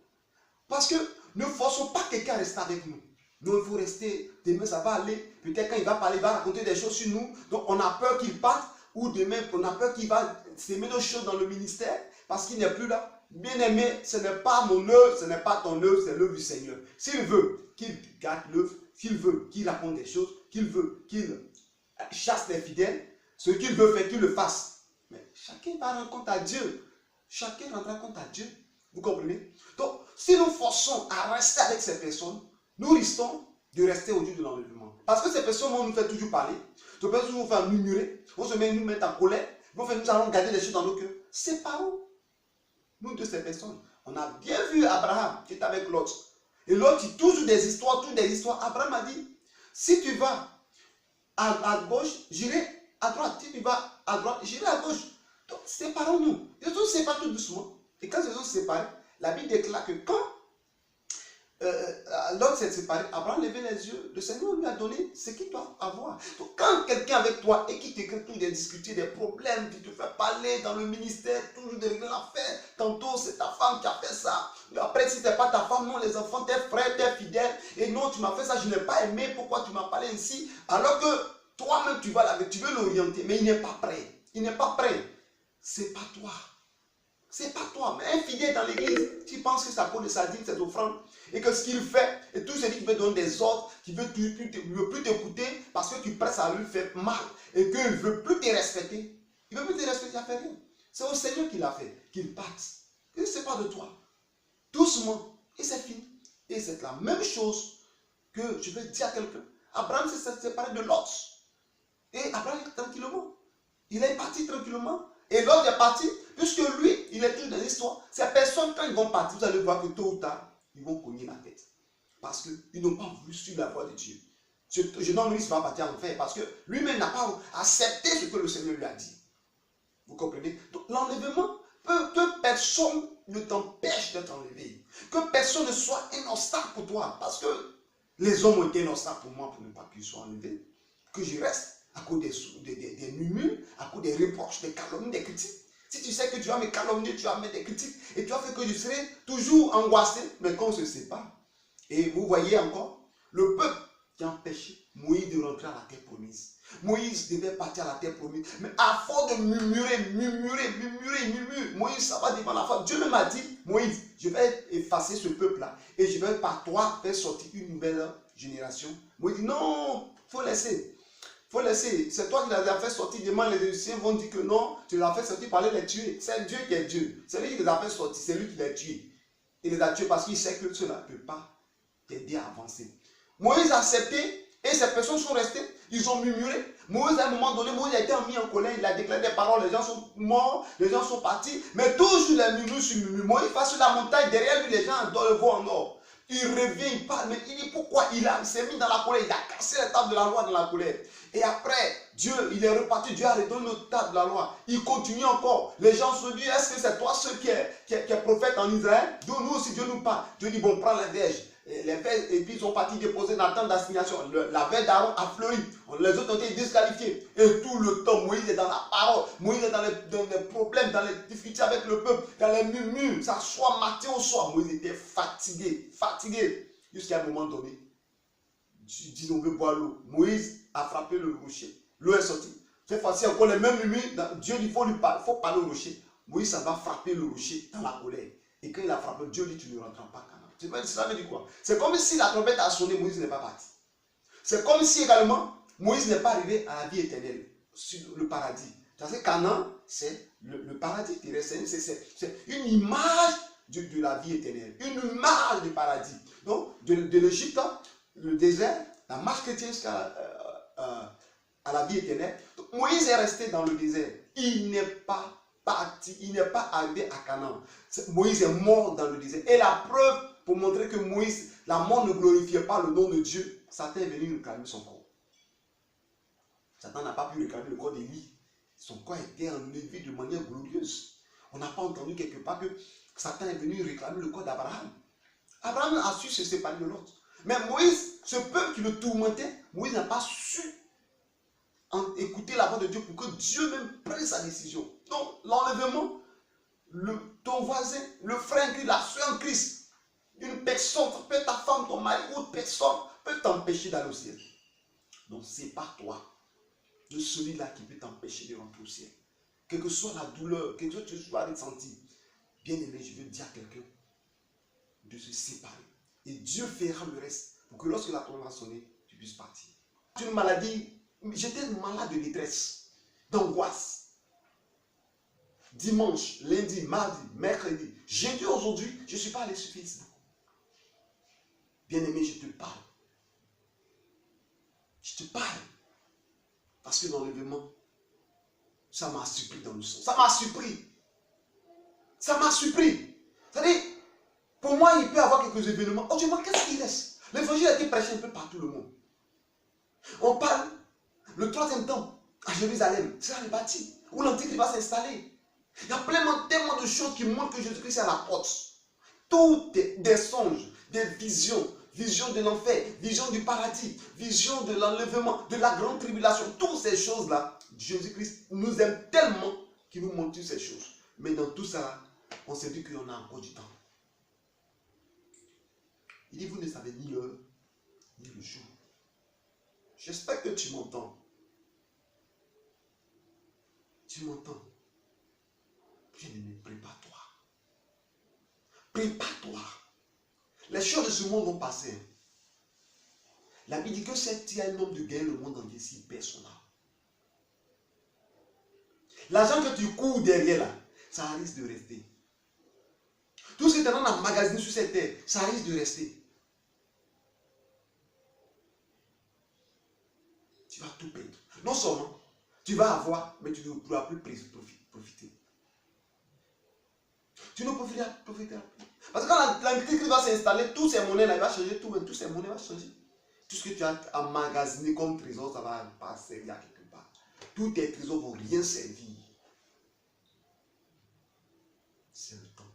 Parce que ne forçons pas quelqu'un à rester avec nous. Nous, il faut rester, demain ça va aller. Peut-être quand il va parler, il va raconter des choses sur nous. Donc on a peur qu'il parte. Ou demain, on a peur qu'il va s'aimer nos choses dans le ministère. Parce qu'il n'est plus là. Bien-aimé, ce n'est pas mon œuvre, ce n'est pas ton œuvre, c'est l'œuvre du Seigneur. S'il veut qu'il garde l'œuvre, s'il veut qu'il raconte des choses, qu'il veut qu'il chasse les fidèles, ce qu'il veut faire, qu'il le fasse. Mais chacun va rendre compte à Dieu. Chacun rendra compte à Dieu. Vous comprenez? Donc, si nous forçons à rester avec ces personnes, nous risquons de rester au Dieu de l'enlèvement. Parce que ces personnes vont nous faire toujours parler, ces personnes vont nous faire murmurer, vont se mettre, nous mettre en colère, vont faire nous allons garder les choses dans nos cœurs. C'est pas où. Nous, de ces personnes, on a bien vu Abraham qui est avec Lot. Et Lot, il toujours des histoires, toutes des histoires. Abraham a dit, si tu vas à gauche, j'irai à droite. Si tu vas à droite, j'irai à gauche. Donc, séparons-nous. Ils se sont séparés tout doucement. Et quand ils se sont séparés, la Bible déclare que quand Lot s'est séparé, Abraham levait les yeux, le Seigneur lui a donné ce qu'il doit avoir. Donc quand quelqu'un avec toi et qui t'écrit toujours des discuter, des problèmes, qui te fait parler dans le ministère, toujours de régler l'affaire, tantôt c'est ta femme qui a fait ça, après si ce n'est pas ta femme, non les enfants, tes frères, tes fidèles, et non tu m'as fait ça, je n'ai pas aimé, pourquoi tu m'as parlé ainsi, alors que toi-même tu vas là, tu veux l'orienter, mais il n'est pas prêt, il n'est pas prêt, c'est pas toi. C'est pas toi, mais un fidèle dans l'église, tu penses que c'est à cause de sa dîme, ses offrandes, et que ce qu'il fait, et tout celui qui veut donner des ordres, qui veut plus t'écouter, parce que tu presses à lui faire mal, et qu'il ne veut plus te respecter. Il ne veut plus te respecter, il n'a fait rien. C'est au Seigneur qu'il a fait, qu'il parte. Ce n'est pas de toi. Doucement, et c'est fini. Et c'est la même chose que je vais dire à quelqu'un. Abraham s'est séparé de Lot. Et Abraham est tranquillement. Il est parti tranquillement. Et l'autre est parti, puisque lui, il est toujours dans l'histoire. Ces personnes, quand ils vont partir, vous allez voir que tôt ou tard, ils vont cogner la tête. Parce qu'ils n'ont pas voulu suivre la voie de Dieu. Ce jeune homme, il va partir en enfer, parce que lui-même n'a pas accepté ce que le Seigneur lui a dit. Vous comprenez? Donc l'enlèvement, que personne ne t'empêche d'être enlevé. Que personne ne soit un obstacle pour toi. Parce que les hommes ont été un obstacle pour moi pour ne pas qu'ils soient enlevés. Que je reste. À cause des murmures, à cause des reproches, des calomnies, des critiques. Si tu sais que tu vas me calomnier, tu vas mettre des critiques, et tu vas faire que je serai toujours angoissé, mais quand on se sépare. Et vous voyez encore, le peuple qui a empêché Moïse de rentrer à la terre promise. Moïse devait partir à la terre promise, mais à force de murmurer, Moïse, ça va dépendre de la foi. Dieu même a dit, Moïse, je vais effacer ce peuple-là, et je vais par toi faire sortir une nouvelle génération. Moïse dit, non, il faut laisser. Il faut laisser. C'est toi qui les as fait sortir. Demain, les Égyptiens vont dire que non, tu les as fait sortir par les tuer. C'est Dieu qui est Dieu. C'est lui qui les a fait sortir. C'est lui qui les tué. Il les a tués parce qu'il sait que cela ne peut pas t'aider à avancer. Moïse a accepté et ces personnes sont restées. Ils ont murmuré. Moïse, à un moment donné, Moïse a été mis en colère. Il a déclaré des paroles. Les gens sont morts. Les gens sont partis. Mais toujours les murmures sur murmures. Moïse face sur la montagne. Derrière lui, les gens le voient en or. Il revient, il parle, mais il dit pourquoi il s'est mis dans la colère, il a cassé la table de la loi dans la colère. Et après, Dieu, il est reparti, Dieu a redonné notre table de la loi. Il continue encore. Les gens se disent, est-ce que c'est toi seul qui est prophète en Israël? Donc nous aussi, Dieu nous parle. Dieu dit, bon, prends les verges. Et puis ils sont partis déposer dans la tente d'assignation. La verge d'Aaron a fleuri. Les autres ont été disqualifiés. Et tout le temps, Moïse est dans la parole. Moïse est dans les problèmes, dans les difficultés avec le peuple, dans les murmures. Ça soit matin ou soir. Moïse était fatigué. Jusqu'à un moment donné, disons, on veut boire l'eau. Moïse a frappé le rocher. L'eau est sortie. Cette fois-ci, encore les mêmes murmures. Dieu dit, il faut parler au rocher. Moïse, ça va frapper le rocher dans la colère. Et quand il a frappé, Dieu dit, tu ne rentres pas. Ça veut dire quoi? C'est comme si la trompette a sonné, Moïse n'est pas parti. C'est comme si également, Moïse n'est pas arrivé à la vie éternelle, sur le paradis. Parce que Canaan, c'est le paradis terrestre. C'est une image de la vie éternelle. Une image du paradis. Donc, de l'Égypte, le désert, la marche chrétienne jusqu'à la vie éternelle. Donc, Moïse est resté dans le désert. Il n'est pas parti, il n'est pas arrivé à Canaan. Moïse est mort dans le désert. Et la preuve pour montrer que Moïse, la mort ne glorifiait pas le nom de Dieu, Satan est venu réclamer son corps. Satan n'a pas pu réclamer le corps d'Élie. Son corps était enlevé de manière glorieuse. On n'a pas entendu quelque part que Satan est venu réclamer le corps d'Abraham. Abraham a su se séparer de l'autre. Mais Moïse, ce peuple qui le tourmentait, Moïse n'a pas su écouter la voix de Dieu pour que Dieu même prenne sa décision. Donc, l'enlèvement, ton voisin, le frère en Christ, la soeur en Christ, une personne, ça peut être ta femme, ton mari, autre personne, peut t'empêcher d'aller au ciel. Donc, sépare-toi de celui-là qui peut t'empêcher de rentrer au ciel. Quelle que soit la douleur, quelle que soit tu ressentir, bien aimé, je veux dire à quelqu'un de se séparer. Et Dieu fera le reste pour que lorsque la tombée va sonner, tu puisses partir. Une maladie, j'étais malade de détresse, d'angoisse. Dimanche, lundi, mardi, mercredi, jeudi, aujourd'hui, je ne suis pas allé sur Facebook. Bien aimé, je te parle. Je te parle. Parce que l'enlèvement, ça m'a surpris dans le sang. Ça m'a surpris. Ça m'a surpris. C'est-à-dire, pour moi, il peut y avoir quelques événements. Oh Dieu, qu'est-ce qu'il reste? L'évangile a été prêché un peu partout le monde. On parle, le troisième temple à Jérusalem, c'est là le bâti, où l'Antichrist va s'installer. Il y a tellement de choses qui montrent que Jésus-Christ est à la porte. Tout est des songes, des visions. Vision de l'enfer, vision du paradis, vision de l'enlèvement, de la grande tribulation. Toutes ces choses-là, Jésus-Christ nous aime tellement qu'il nous montre ces choses. Mais dans tout ça, on s'est dit qu'on a encore du temps. Il dit, vous ne savez ni l'heure, ni le jour. J'espère que tu m'entends. Tu m'entends. Bien-aimé, prépare-toi. Prépare-toi. Les choses de ce monde vont passer. La Bible dit que s'il y a un homme de guerre, le monde entier, s'il perd son âme. L'argent que tu cours derrière là, ça risque de rester. Tout ce que tu as emmagasiné sur cette terre, ça risque de rester. Tu vas tout perdre. Non seulement, tu vas avoir, mais tu ne pourras plus profiter. Tu ne profiteras plus. Parce que quand l'Antichrist va s'installer, tous ces monnaies là, il va changer tout, tous ces monnaies vont changer. Tout ce que tu as emmagasiné comme trésor, ça va pas servir à quelque part. Tous tes trésors ne vont rien servir. C'est le temps.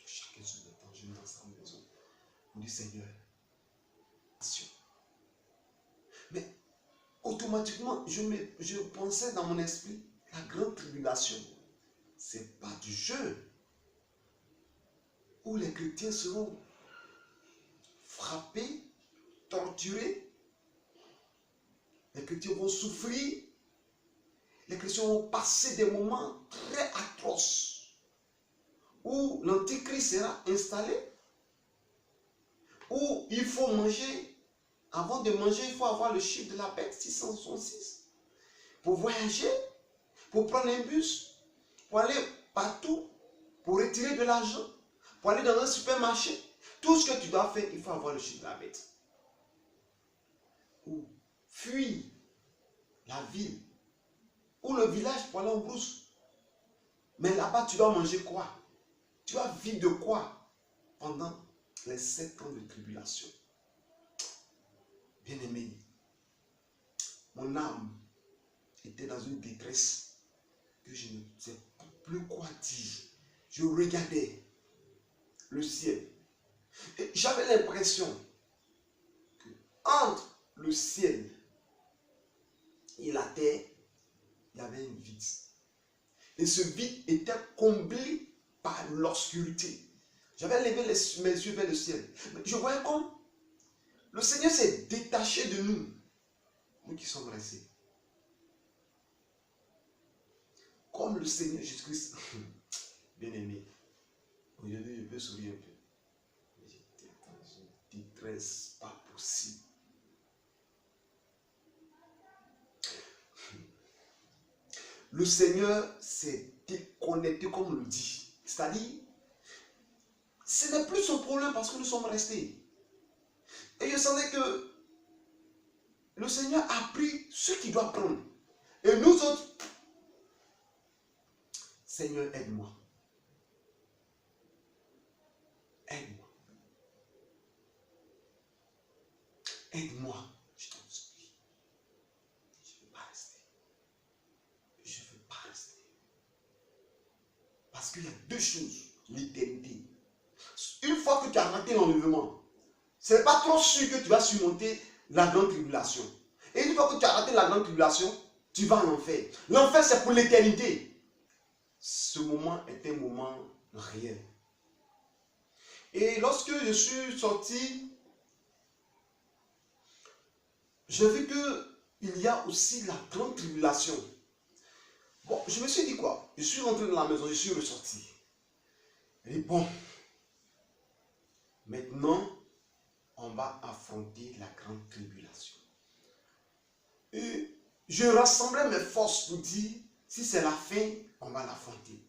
Chacun se met dans une dans sa maison. On dit Seigneur, mais automatiquement, je pensais dans mon esprit, la grande tribulation, c'est pas du jeu. Où les chrétiens seront frappés, torturés. Les chrétiens vont souffrir. Les chrétiens vont passer des moments très atroces où l'Antichrist sera installé, où il faut manger. Avant de manger, il faut avoir le chiffre de la bête 666 pour voyager, pour prendre un bus, pour aller partout, pour retirer de l'argent, pour aller dans un supermarché. Tout ce que tu dois faire, il faut avoir le chiffre de la bête. Ou fuir la ville ou le village pour aller en brousse. Mais là-bas, tu dois manger quoi? Tu vas vivre de quoi pendant les 7 ans de tribulation? Bien-aimé, mon âme était dans une détresse que je ne sais plus quoi dire. Je regardais le ciel. Et j'avais l'impression que entre le ciel et la terre, il y avait un vide. Et ce vide était comblé par l'obscurité. J'avais levé mes yeux vers le ciel. Je voyais comme le Seigneur s'est détaché de nous, nous qui sommes restés. Comme le Seigneur Jésus-Christ, bien aimé, aujourd'hui je peux sourire un peu. Mais j'étais dans une détresse pas possible. Le Seigneur s'est déconnecté comme on le dit. C'est-à-dire, ce n'est plus son problème parce que nous sommes restés. Et je sentais que le Seigneur a pris ce qu'il doit prendre. Et nous autres, Seigneur, aide-moi. Aide-moi. Aide-moi. Je t'en supplie. Je ne veux pas rester. Je ne veux pas rester. Parce qu'il y a deux choses. L'éternité. Une fois que tu as raté l'enlèvement, ce n'est pas trop sûr que tu vas surmonter la grande tribulation. Et une fois que tu as raté la grande tribulation, tu vas en enfer. L'enfer, c'est pour l'éternité. Ce moment est un moment réel. Et lorsque je suis sorti, j'ai vu qu'il y a aussi la grande tribulation. Bon, je me suis dit quoi? Je suis rentré dans la maison, je suis ressorti. Et bon, maintenant, on va affronter la grande tribulation. Et je rassemblais mes forces pour dire, si c'est la fin, on va l'affronter.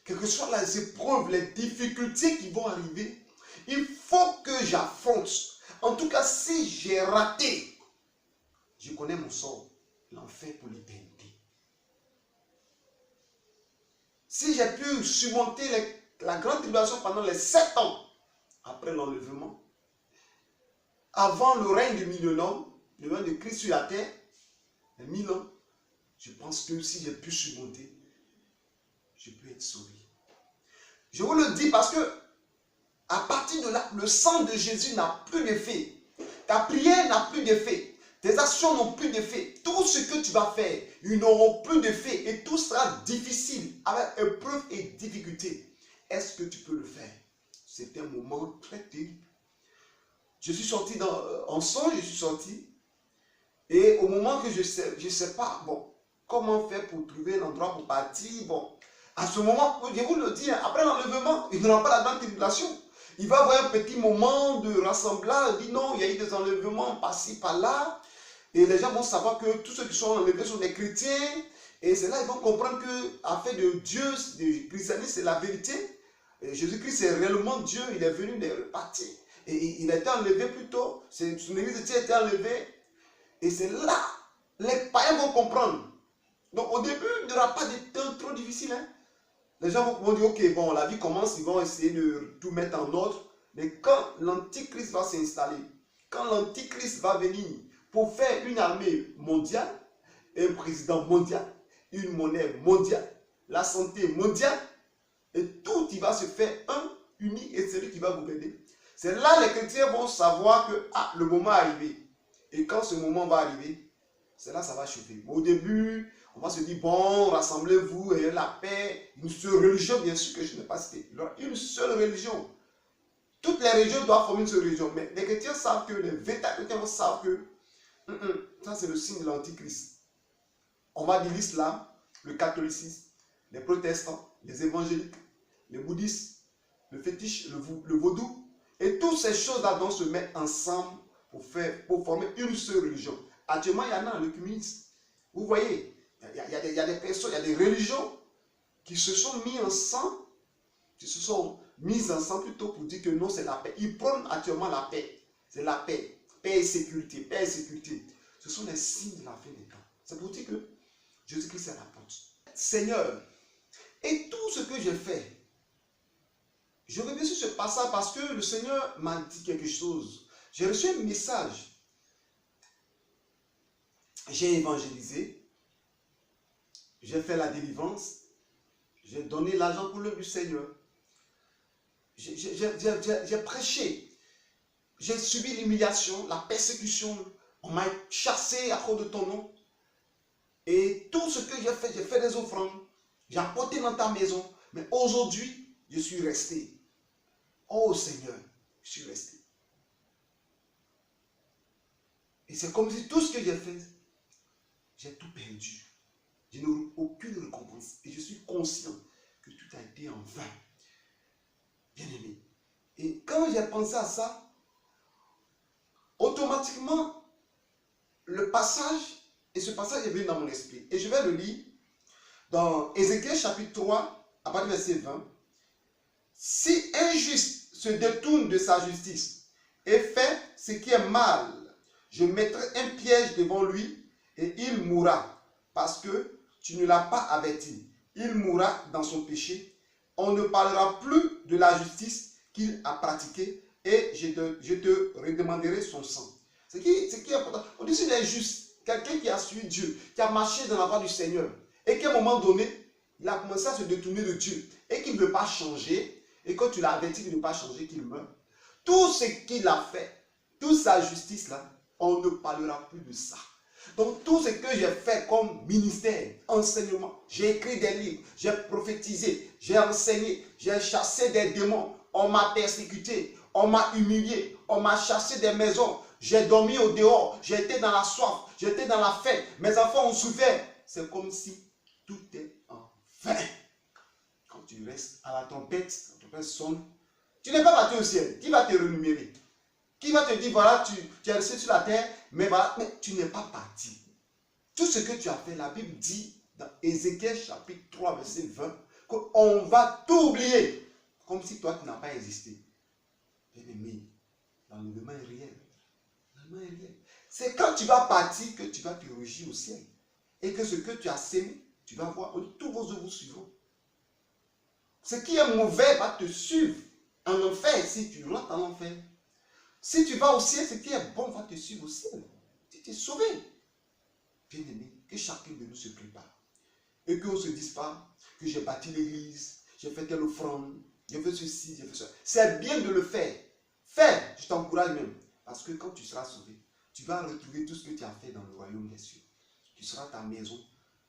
Quelles que soient les épreuves, les difficultés qui vont arriver, il faut que j'affronte. En tout cas, si j'ai raté, je connais mon sort, l'enfer pour l'éternité. Si j'ai pu surmonter la grande tribulation pendant les 7 ans, après l'enlèvement, avant le règne de millénaire, le règne de Christ sur la terre, les 1000 ans, je pense que si j'ai pu surmonter, je peux être sauvé. Je vous le dis parce que à partir de là, le sang de Jésus n'a plus d'effet. Ta prière n'a plus d'effet. Tes actions n'ont plus d'effet. Tout ce que tu vas faire, ils n'auront plus d'effet et tout sera difficile avec épreuve et difficulté. Est-ce que tu peux le faire? C'est un moment très terrible. Je suis sorti en songe, je suis sorti. Et au moment que je sais pas, bon, comment faire pour trouver un endroit pour partir, bon, à ce moment, je vous le dis, après l'enlèvement, il n'aura pas la grande tribulation. Il va avoir un petit moment de rassemblage, il dit non, il y a eu des enlèvements par-ci, par-là, et les gens vont savoir que tous ceux qui sont enlevés sont des chrétiens, et c'est là ils vont comprendre que affaire de Dieu, du christianisme, c'est la vérité. Jésus-Christ est réellement Dieu, il est venu, il est reparti, et il a été enlevé plus tôt, son église a été enlevée, et c'est là, les païens vont comprendre. Donc au début, il n'y aura pas de temps trop difficile. Hein? Les gens vont dire, ok, bon, la vie commence, ils vont essayer de tout mettre en ordre. Mais quand l'antichrist va s'installer, quand l'antichrist va venir pour faire une armée mondiale, un président mondial, une monnaie mondiale, la santé mondiale, et tout il va se faire un, uni, et celui qui va gouverner. C'est là les chrétiens vont savoir que ah, le moment est arrivé. Et quand ce moment va arriver, c'est là que ça va chauffer. Au début, on va se dire, bon, rassemblez-vous, ayez la paix. Une seule religion, bien sûr que je n'ai pas cité. Une seule religion. Toutes les religions doivent former une seule religion. Mais les chrétiens savent que, les véritables chrétiens savent que, ça c'est le signe de l'antichrist. On va dire l'islam, le catholicisme, les protestants, les évangéliques, les bouddhistes, le fétiche, le vaudou. Et toutes ces choses-là doivent se mettre ensemble pour former une seule religion. Actuellement, il y en a, le communisme. Vous voyez, il y a des personnes, il y a des religions qui se sont mises ensemble, plutôt pour dire que non, c'est la paix. Ils prônent actuellement la paix. C'est la paix. Paix et sécurité. Paix et sécurité. Ce sont les signes de la fin des temps. C'est pour dire que Jésus-Christ est la porte. Seigneur, et tout ce que j'ai fait, je reviens sur ce passage parce que le Seigneur m'a dit quelque chose. J'ai reçu un message. J'ai évangélisé. J'ai fait la délivrance. J'ai donné l'argent pour l'œuvre du Seigneur. J'ai prêché. J'ai subi l'humiliation, la persécution. On m'a chassé à cause de ton nom. Et tout ce que j'ai fait des offrandes. J'ai apporté dans ta maison. Mais aujourd'hui, je suis resté. Oh Seigneur, je suis resté. Et c'est comme si tout ce que j'ai fait, j'ai tout perdu. Je n'aurai aucune récompense. Et je suis conscient que tout a été en vain. Bien aimé. Et quand j'ai pensé à ça, automatiquement, le passage, et ce passage est venu dans mon esprit. Et je vais le lire dans Ézéchiel chapitre 3, à partir du verset 20. Si un juste se détourne de sa justice et fait ce qui est mal je mettrai un piège devant lui et il mourra parce que tu ne l'as pas averti. Il mourra dans son péché. On ne parlera plus de la justice qu'il a pratiquée et je te redemanderai son sang. Ce qui est important. On dit qu'il est juste. Quelqu'un qui a suivi Dieu, qui a marché dans la voie du Seigneur et qu'à un moment donné, il a commencé à se détourner de Dieu et qu'il ne veut pas changer et quand tu l'as averti qu'il ne veut pas changer, qu'il meurt. Tout ce qu'il a fait, toute sa justice là, on ne parlera plus de ça. Donc tout ce que j'ai fait comme ministère, enseignement, j'ai écrit des livres, j'ai prophétisé, j'ai enseigné, j'ai chassé des démons, on m'a persécuté, on m'a humilié, on m'a chassé des maisons, j'ai dormi au dehors, j'ai été dans la soif, j'étais dans la faim, mes enfants ont souffert. C'est comme si tout est en vain. Quand tu restes à la trompette sonne, tu n'es pas parti au ciel. Qui va te rémunérer? Qui va te dire, voilà, tu es resté sur la terre, mais voilà, mais tu n'es pas parti. Tout ce que tu as fait, la Bible dit dans Ézéchiel chapitre 3, verset 20, qu'on va t'oublier, comme si toi tu n'as pas existé. Bien-aimé, l'enlèvement est réel. L'enlèvement est réel. C'est quand tu vas partir que tu vas te réjouir au ciel. Et que ce que tu as sémé, tu vas voir, tous vos œuvres vous suivront. Ce qui est mauvais va te suivre en enfer si tu rentres en enfer. Si tu vas au ciel, ce qui est bon va te suivre au ciel. Tu es sauvé. Bien-aimé, que chacun de nous se prépare. Et qu'on ne se dise pas que j'ai bâti l'église, j'ai fait telle offrande, j'ai fait ceci, j'ai fait ça. C'est bien de le faire. Fais, je t'encourage même. Parce que quand tu seras sauvé, tu vas retrouver tout ce que tu as fait dans le royaume des cieux. Tu seras ta maison,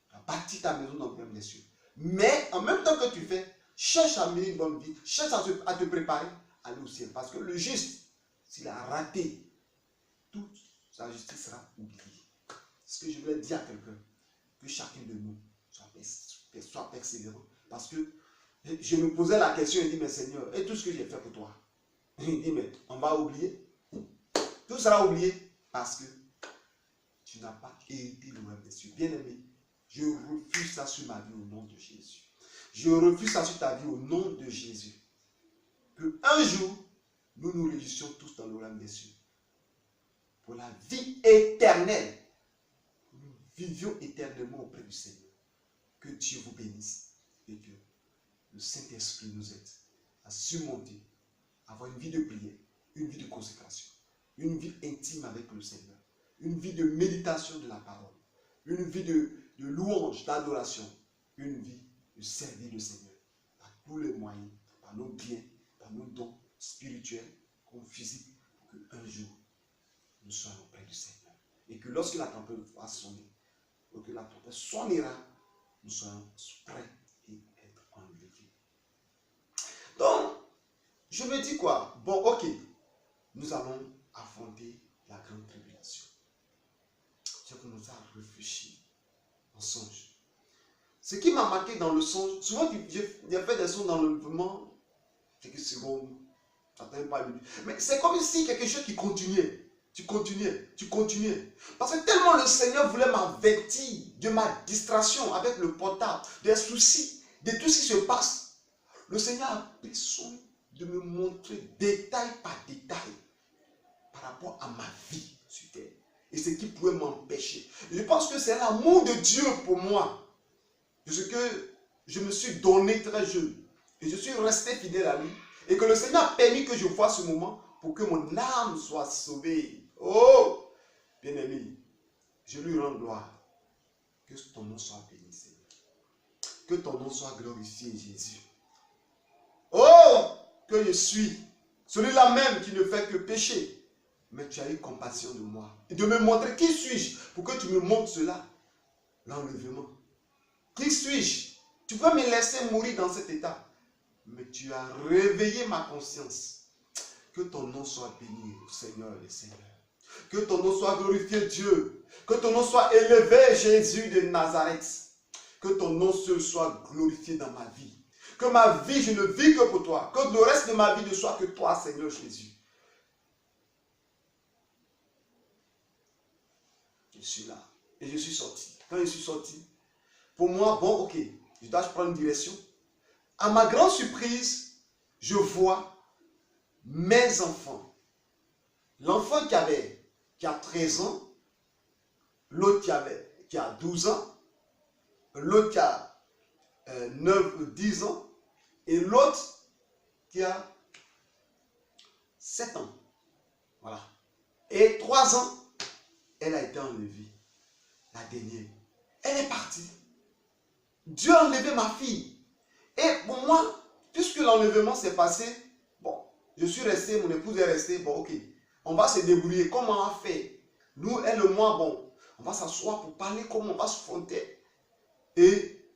tu as bâti ta maison dans le royaume des cieux. Mais en même temps que tu fais, cherche à mener une bonne vie, cherche à te préparer à aller au ciel. Parce que le juste, s'il a raté, toute sa justice sera oubliée. C'est ce que je voulais dire à quelqu'un. Que chacun de nous soit persévérant. Parce que je me posais la question et dis, mais Seigneur, et tout ce que j'ai fait pour toi? Il dit, mais on va oublier. Tout sera oublié parce que tu n'as pas hérité le royaume des cieux. Bien-aimé, je refuse ça sur ma vie au nom de Jésus. Je refuse ça sur ta vie au nom de Jésus. Que un jour, nous nous réjouissions tous dans le royaume des cieux. Pour la vie éternelle. Nous vivions éternellement auprès du Seigneur. Que Dieu vous bénisse et que le Saint-Esprit nous aide à surmonter, à avoir une vie de prière, une vie de consécration, une vie intime avec le Seigneur, une vie de méditation de la parole, une vie de louange, d'adoration, une vie de servir le Seigneur par tous les moyens, par nos biens, par nos dons spirituels comme physiques, pour qu'un jour nous soyons auprès du Seigneur. Et que lorsque la tempête va sonner, lorsque la tempête sonnera, nous soyons prêts et être enlevés. Donc, je me dis quoi? Bon, ok, nous allons affronter la grande tribulation. C'est qu'on nous a réfléchi en songe. Ce qui m'a marqué dans le songe, souvent j'ai fait des songes dans l'enlèvement, quelques secondes, ça ne pas minutes. Mais c'est comme si quelque chose qui continuait. Tu continuais. Parce que tellement le Seigneur voulait m'avertir de ma distraction avec le portable, des soucis, de tout ce qui se passe. Le Seigneur a pris soin de me montrer détail par détail par rapport à ma vie sur terre. Et ce qui pouvait m'empêcher. Je pense que c'est l'amour de Dieu pour moi. De ce que je me suis donné très jeune. Et je suis resté fidèle à lui. Et que le Seigneur a permis que je voie ce moment pour que mon âme soit sauvée. Oh, bien-aimé, je lui rends gloire. Que ton nom soit béni, Seigneur. Que ton nom soit glorifié, Jésus. Oh, que je suis celui-là même qui ne fait que pécher. Mais tu as eu compassion de moi. Et de me montrer qui suis-je pour que tu me montres cela. L'enlèvement. Qui suis-je? Tu peux me laisser mourir dans cet état. Mais tu as réveillé ma conscience. Que ton nom soit béni, Seigneur et Seigneur. Que ton nom soit glorifié, Dieu. Que ton nom soit élevé, Jésus de Nazareth. Que ton nom seul soit glorifié dans ma vie. Que ma vie, je ne vis que pour toi. Que le reste de ma vie ne soit que toi, Seigneur Jésus. Je suis là. Et je suis sorti. Quand je suis sorti, pour moi, bon, ok, je dois prendre une direction. À ma grande surprise, je vois mes enfants. L'enfant qui avait qui a 13 ans, l'autre qui a 12 ans, l'autre qui a 10 ans, et l'autre qui a 7 ans. Voilà. Et 3 ans, elle a été enlevée. La dernière. Elle est partie. Dieu a enlevé ma fille. Et pour moi, puisque l'enlèvement s'est passé, bon, je suis resté, mon épouse est restée, bon, ok. On va se débrouiller. Comment on va faire? Nous, elle et moi, bon, on va s'asseoir pour parler comment on va se fronter. Et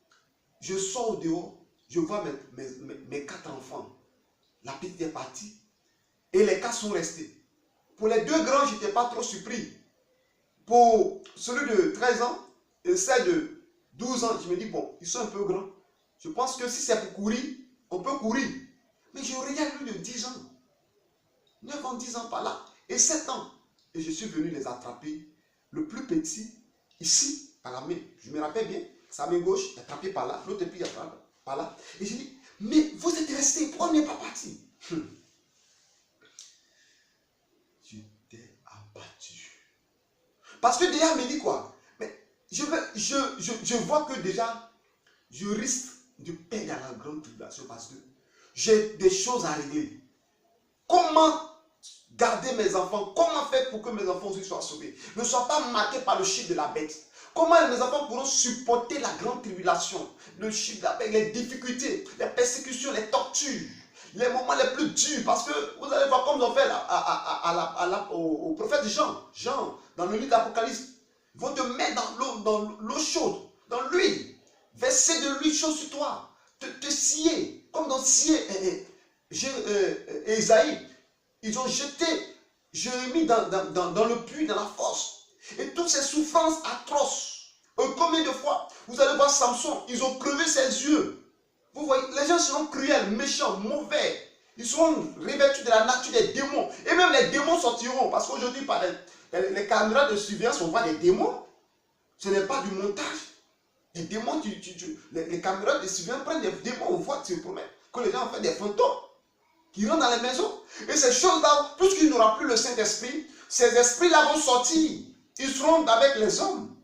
je sors au dehors, je vois mes 4 enfants. La petite est partie. Et les 4 sont restés. Pour les 2 grands, je n'étais pas trop surpris. Pour celui de 13 ans et celle de 12 ans, je me dis, bon, ils sont un peu grands. Je pense que si c'est pour courir, on peut courir. Mais je regarde lui de 10 ans. 9 ans, 10 ans par là. Et 7 ans. Et je suis venu les attraper. Le plus petit, ici, par la main. Je me rappelle bien, sa main gauche, attrapé par là. L'autre pied, attrapé par là. Et je dis, mais vous êtes restés, pourquoi on n'est pas parti? J'étais abattu. Parce que déjà, il me dit quoi? Mais je vois que déjà, je risque de perdre dans la grande tribulation parce que j'ai des choses à régler. Comment garder mes enfants? Comment faire pour que mes enfants aussi soient sauvés? Ne soient pas marqués par le chiffre de la bête. Comment mes enfants pourront supporter la grande tribulation, le chiffre de la bête, les difficultés, les persécutions, les tortures, les moments les plus durs? Parce que vous allez voir comme ils ont fait au prophète Jean, dans le livre d'Apocalypse. Ils vont te mettre dans l'eau chaude, dans l'huile, verser de l'huile chaude sur toi, te scier, comme dans scier Esaïe. Ils ont jeté Jérémie dans le puits, dans la fosse. Et toutes ces souffrances atroces. Combien de fois, vous allez voir Samson, ils ont crevé ses yeux. Vous voyez, les gens seront cruels, méchants, mauvais. Ils seront revêtus de la nature des démons. Et même les démons sortiront. Parce qu'aujourd'hui, par les caméras de surveillance, on voit des démons. Ce n'est pas du montage. Les démons, les caméras de surveillance prennent des démons, on voit, tu promets, que les gens ont fait des fantômes qui rentrent dans les maisons. Et ces choses-là, puisqu'il n'y aura plus le Saint-Esprit, ces esprits-là vont sortir. Ils seront avec les hommes.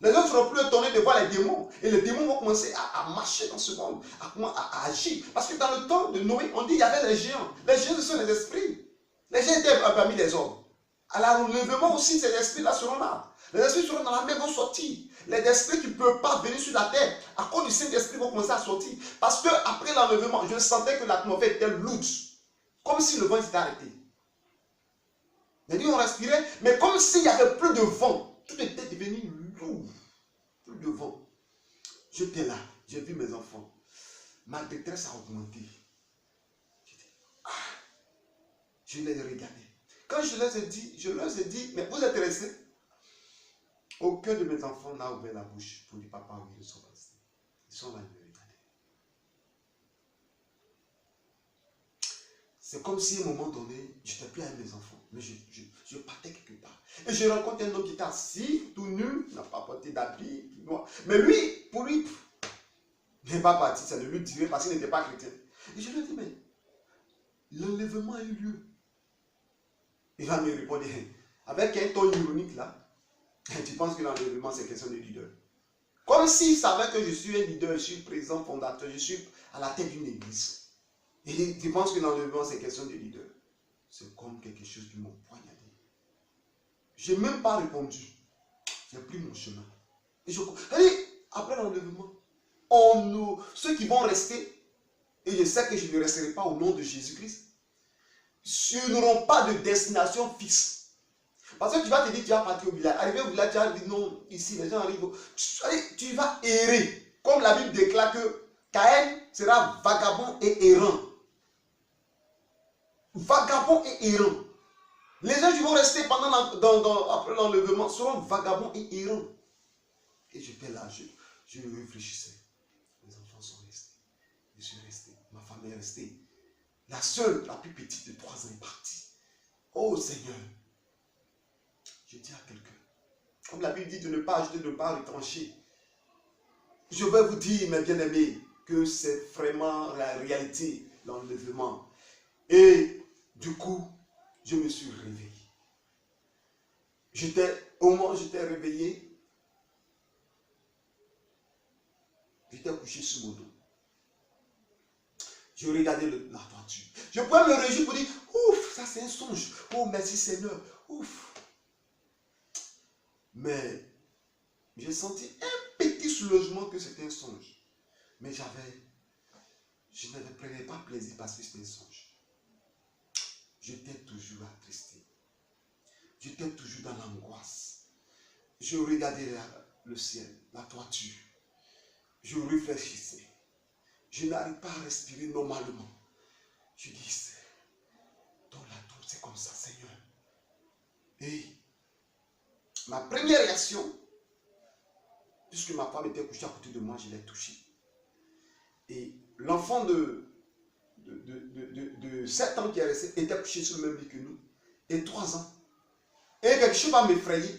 Les hommes ne seront plus étonnés de voir les démons. Et les démons vont commencer à marcher dans ce monde, à agir. Parce que dans le temps de Noé, on dit qu'il y avait les géants. Les géants, ce sont les esprits. Les géants étaient parmi les hommes. À l'enlèvement aussi, ces esprits-là seront là. Les esprits seront dans la mer, vont sortir. Les esprits qui ne peuvent pas venir sur la terre, à cause du Saint-Esprit, vont commencer à sortir. Parce qu'après l'enlèvement, je sentais que l'atmosphère était lourde. Comme si le vent s'était arrêté. Les nuits, on respirait, mais comme s'il n'y avait plus de vent. Tout était devenu lourd. Plus de vent. J'étais là, j'ai vu mes enfants. Ma détresse a augmenté. Je les ai regardés. Quand je leur ai dit, mais vous êtes restés? Aucun de mes enfants n'a ouvert la bouche pour dire, papa, oui, ils sont restés. Ils sont là, ils me regardaient. C'est comme si à un moment donné, je n'étais plus avec mes enfants, mais je partais quelque part. Et je rencontre un homme qui était assis, tout nu, n'a pas porté d'habit, noir. Mais lui, pour lui, il n'est pas parti, ça ne lui dirait parce qu'il n'était pas chrétien. Et je lui ai dit, mais l'enlèvement a eu lieu. Il va me répondre, avec un ton ironique là, tu penses que l'enlèvement c'est question de leader. Comme s'il savait que je suis un leader, je suis président fondateur, je suis à la tête d'une église. Et tu penses que l'enlèvement c'est question de leader. C'est comme quelque chose qui m'a poignardé. Je n'ai même pas répondu. J'ai pris mon chemin. Et après l'enlèvement, ceux qui vont rester, et je sais que je ne resterai pas au nom de Jésus-Christ, ils n'auront pas de destination fixe. Parce que tu vas te dire, tu vas partir au village. Arrivé au village, tu vas dire, non, ici, les gens arrivent. Tu vas errer. Comme la Bible déclare que Caïn sera vagabond et errant. Vagabond et errant. Les gens qui vont rester après l'enlèvement seront vagabonds et errants. Et j'étais là, je réfléchissais. Les enfants sont restés. Je suis resté. Ma femme est restée. La seule, la plus petite de 3 ans est partie. Oh Seigneur. Je dis à quelqu'un, comme la Bible dit de ne pas ajouter, de ne pas retrancher. Je vais vous dire, mes bien-aimés, que c'est vraiment la réalité, l'enlèvement. Et du coup, je me suis réveillé. Au moment où j'étais réveillé, j'étais couché sur mon dos. Je regardais la toiture. Je pouvais me réjouir pour dire, ouf, ça c'est un songe. Oh, merci Seigneur. Ouf. Mais j'ai senti un petit soulagement que c'était un songe. Mais je ne prenais pas plaisir parce que c'était un songe. J'étais toujours attristé. J'étais toujours dans l'angoisse. Je regardais le ciel, la toiture. Je réfléchissais. Je n'arrive pas à respirer normalement. Je dis, dans la tour, c'est comme ça, Seigneur. Et ma première réaction, puisque ma femme était couchée à côté de moi, je l'ai touchée. Et l'enfant de 7 ans qui est resté était couché sur le même lit que nous. Et 3 ans. Et quelque chose va m'effrayer.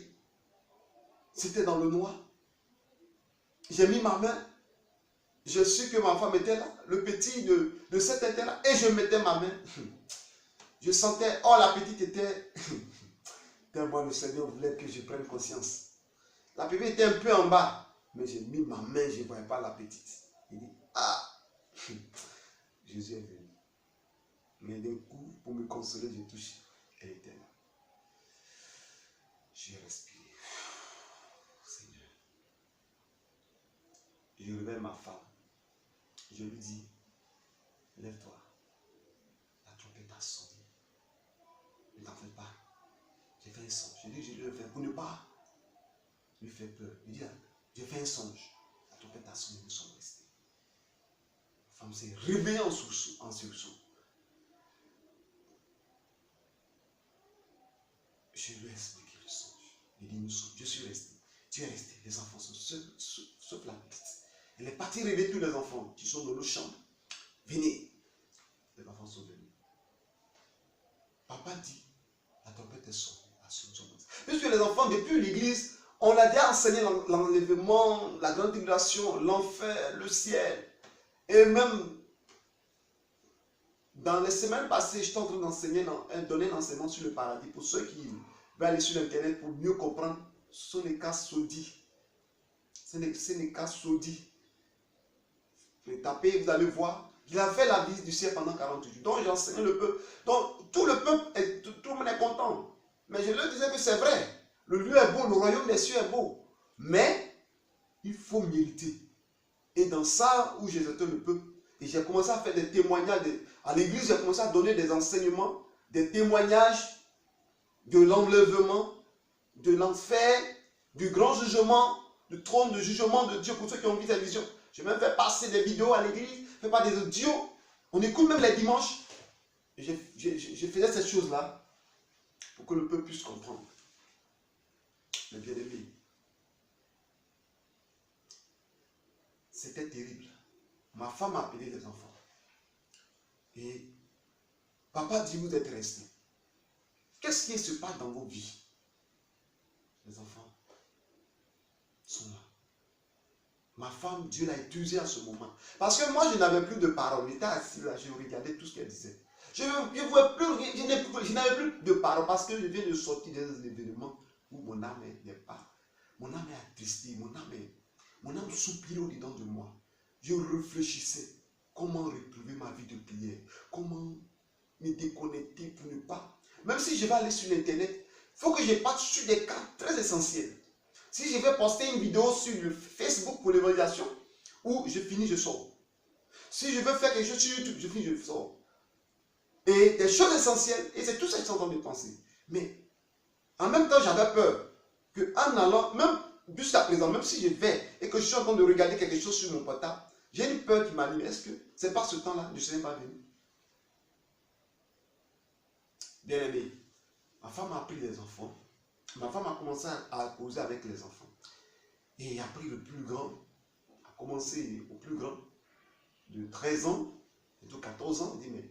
C'était dans le noir. J'ai mis ma main. Je suis que ma femme était là. Le petit de 7 était là. Et je mettais ma main. Je sentais, oh la petite était... Tellement le Seigneur voulait que je prenne conscience. La petite était un peu en bas. Mais j'ai mis ma main, je ne voyais pas la petite. Il dit, ah, Jésus est venu. Mais d'un coup, pour me consoler, je touche. Elle était là. J'ai respiré. Seigneur. Je réveille ma femme. Je lui dis, lève-toi. La trompette a sonné. Ne t'en fais pas. J'ai fait un songe. Je dis, je lui ai fait pour ne pas lui faire peur. Il dit, j'ai fait un songe. La trompette a sonné, nous sommes restés. La femme s'est réveillée en sursaut. Je lui ai expliqué le songe. Il dit, je suis resté. Tu es resté. Les enfants sont sauf la petite. Elle est partie réveiller tous les enfants qui sont dans nos chambres. Venez. Les enfants sont venus. Papa dit, la trompette est sonnée. Puisque les enfants, depuis l'église, on a déjà enseigné l'enlèvement, la grande tribulation, l'enfer, le ciel. Et même dans les semaines passées, j'étais en train d'enseigner, donner un enseignement sur le paradis. Pour ceux qui veulent aller sur Internet pour mieux comprendre, ce sont les cas saudis. C'est les cas saudis. Vous les tapez, vous allez voir. Il a fait la visite du ciel pendant 40 jours. Donc j'enseignais le peuple. Donc tout le peuple, tout le monde est content. Mais je leur disais que c'est vrai. Le lieu est beau, le royaume des cieux est beau. Mais il faut mériter. Et dans ça où j'étais le peuple, et j'ai commencé à faire des témoignages. À l'église, j'ai commencé à donner des enseignements, des témoignages de l'enlèvement, de l'enfer, du grand jugement, du trône de jugement de Dieu pour ceux qui ont vu cette vision. J'ai même fait passer des vidéos à l'église, fait pas des audios. On écoute même les dimanches. Je faisais ces choses-là pour que le peuple puisse comprendre. Mais bien aimé, c'était terrible. Ma femme a appelé les enfants. Et papa dit, vous êtes restés. Qu'est-ce qui se passe dans vos vies? Les enfants sont là. Ma femme, Dieu l'a utilisée à ce moment. Parce que moi, je n'avais plus de parole. J'étais assis là, je regardais tout ce qu'elle disait. Je n'avais plus de parole parce que je viens de sortir d'un événement où mon âme n'est pas. Mon âme est attristée, mon âme soupirait au-dedans de moi. Je réfléchissais comment retrouver ma vie de prière, comment me déconnecter pour ne pas. Même si je vais aller sur Internet, il faut que je parte sur des cas très essentiels. Si je vais poster une vidéo sur le Facebook pour l'évaluation, où je finis, je sors. Si je veux faire quelque chose sur YouTube, je finis, je sors. Et des choses essentielles, et c'est tout ça que je suis en train de penser. Mais en même temps, j'avais peur qu'en allant, même jusqu'à présent, même si je vais et que je suis en train de regarder quelque chose sur mon portable, j'ai une peur qui m'anime. Est-ce que c'est par ce temps-là que je ne serai pas venu? Bien aimé, ma femme a pris les enfants. Ma femme a commencé à causer avec les enfants. Et a pris le plus grand, a commencé au plus grand, de 13 ans, de 14 ans. Il dit, mais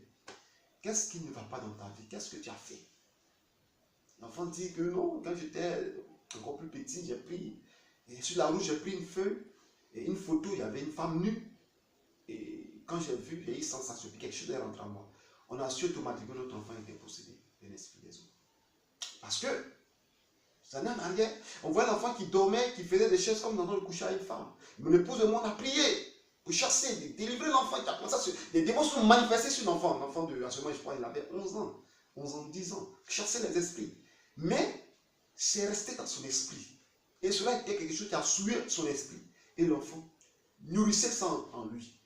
qu'est-ce qui ne va pas dans ta vie? Qu'est-ce que tu as fait? L'enfant dit que non, quand j'étais encore plus petit, j'ai pris, et sur la route, j'ai pris une feuille et une photo, il y avait une femme nue. Et quand j'ai vu, j'ai eu sensation, quelque chose est rentré en moi. On a su automatiquement que notre enfant était possédé d'un esprit des eaux. Parce que Ça n'est en arrière. On voit l'enfant qui dormait, qui faisait des choses comme dans le coucher à une femme. Mon épouse et moi, on a prié pour chasser, délivrer l'enfant qui a commencé à se... Les démons sont manifestés sur l'enfant. L'enfant de, à ce moment, je crois, il avait 11 ans. 11 ans, 10 ans. Chasser les esprits. Mais, c'est resté dans son esprit. Et cela était quelque chose qui a souillé son esprit. Et l'enfant nourrissait ça en lui.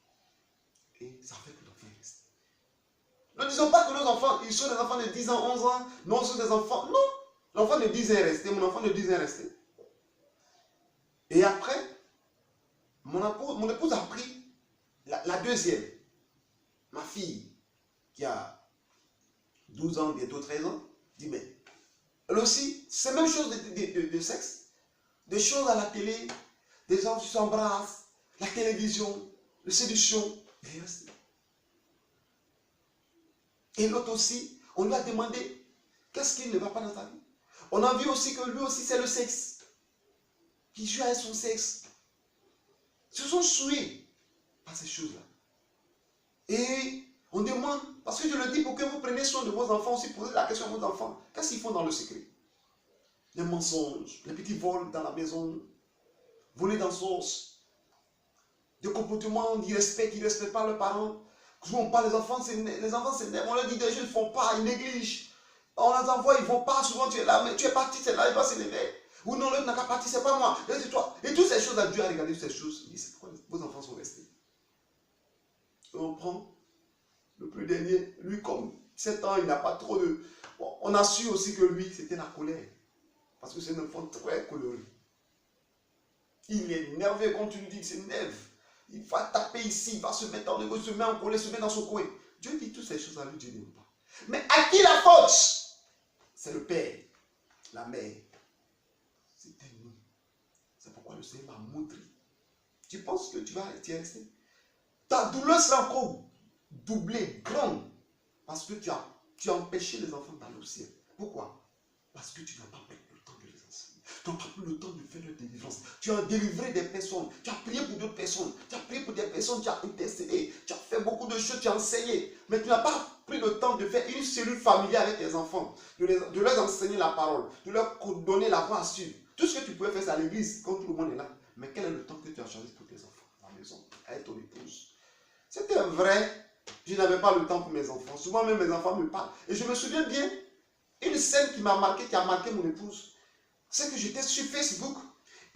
Et ça fait que l'enfant est resté. Ne disons pas que nos enfants, ils sont des enfants de 10 ans, 11 ans. Non, ils sont des enfants. Non. L'enfant de 10 ans est resté. Mon enfant de 10 ans est resté. Et après, mon épouse a pris la deuxième. Ma fille, qui a 12 ans, bientôt 13 ans, dit, mais elle aussi, c'est la même chose de sexe. Des choses à la télé, des gens qui s'embrassent, la télévision, la séduction. Et l'autre aussi, on lui a demandé qu'est-ce qui ne va pas dans sa vie. On a vu aussi que lui aussi c'est le sexe. Qui joue avec son sexe. Ils se sont souillés par ces choses-là. Et on demande, parce que je le dis pour que vous preniez soin de vos enfants aussi, posez la question à vos enfants. Qu'est-ce qu'ils font dans le secret? Les mensonges, les petits vols dans la maison, voler dans sauce, des comportements d'irrespect qui ne respectent pas leurs parents. Quand on parle des enfants, les enfants s'énervent, on leur dit des choses, ils ne font pas, ils négligent. On les envoie, ils ne vont pas, souvent tu es là, mais tu es parti, c'est là, il va s'élever. Ou non, l'autre n'a qu'à partir, c'est pas moi, c'est toi. Et toutes ces choses-là, Dieu a regardé toutes ces choses, il dit, c'est pourquoi vos enfants sont restés. Et on prend le plus dernier, lui comme 7 ans, il n'a pas trop de... Bon, on a su aussi que lui, c'était la colère. Parce que c'est un enfant très coloré. Il est énervé, quand tu lui dis qu'il s'énerve. Il va taper ici, il va se mettre en égo, il se met en colère, il se met dans son coin. Dieu dit toutes ces choses à lui, Dieu n'aime pas. Mais à qui la faute? C'est le père, la mère. C'était nous. C'est pourquoi le Seigneur m'a montré. Tu penses que tu vas y rester? Ta douleur sera encore doublée, grande. Parce que tu as empêché les enfants d'aller au ciel. Pourquoi? Parce que tu n'as pas pris le temps de les enseigner. Tu n'as pas pris le temps de faire leur délivrance. Tu as délivré des personnes. Tu as prié pour d'autres personnes. Tu as prié pour des personnes. Tu as intercédé. Tu as fait beaucoup de choses. Tu as enseigné. Mais tu n'as pas pris le temps de faire une cellule familiale avec tes enfants. De leur enseigner la parole. De leur donner la voie à suivre. Tout ce que tu pouvais faire, c'est à l'église quand tout le monde est là. Mais quel est le temps que tu as choisi pour tes enfants à la maison, avec ton épouse? C'était vrai. Je n'avais pas le temps pour mes enfants. Souvent même mes enfants me parlent. Et je me souviens bien. Une scène qui m'a marqué, qui a marqué mon épouse, c'est que j'étais sur Facebook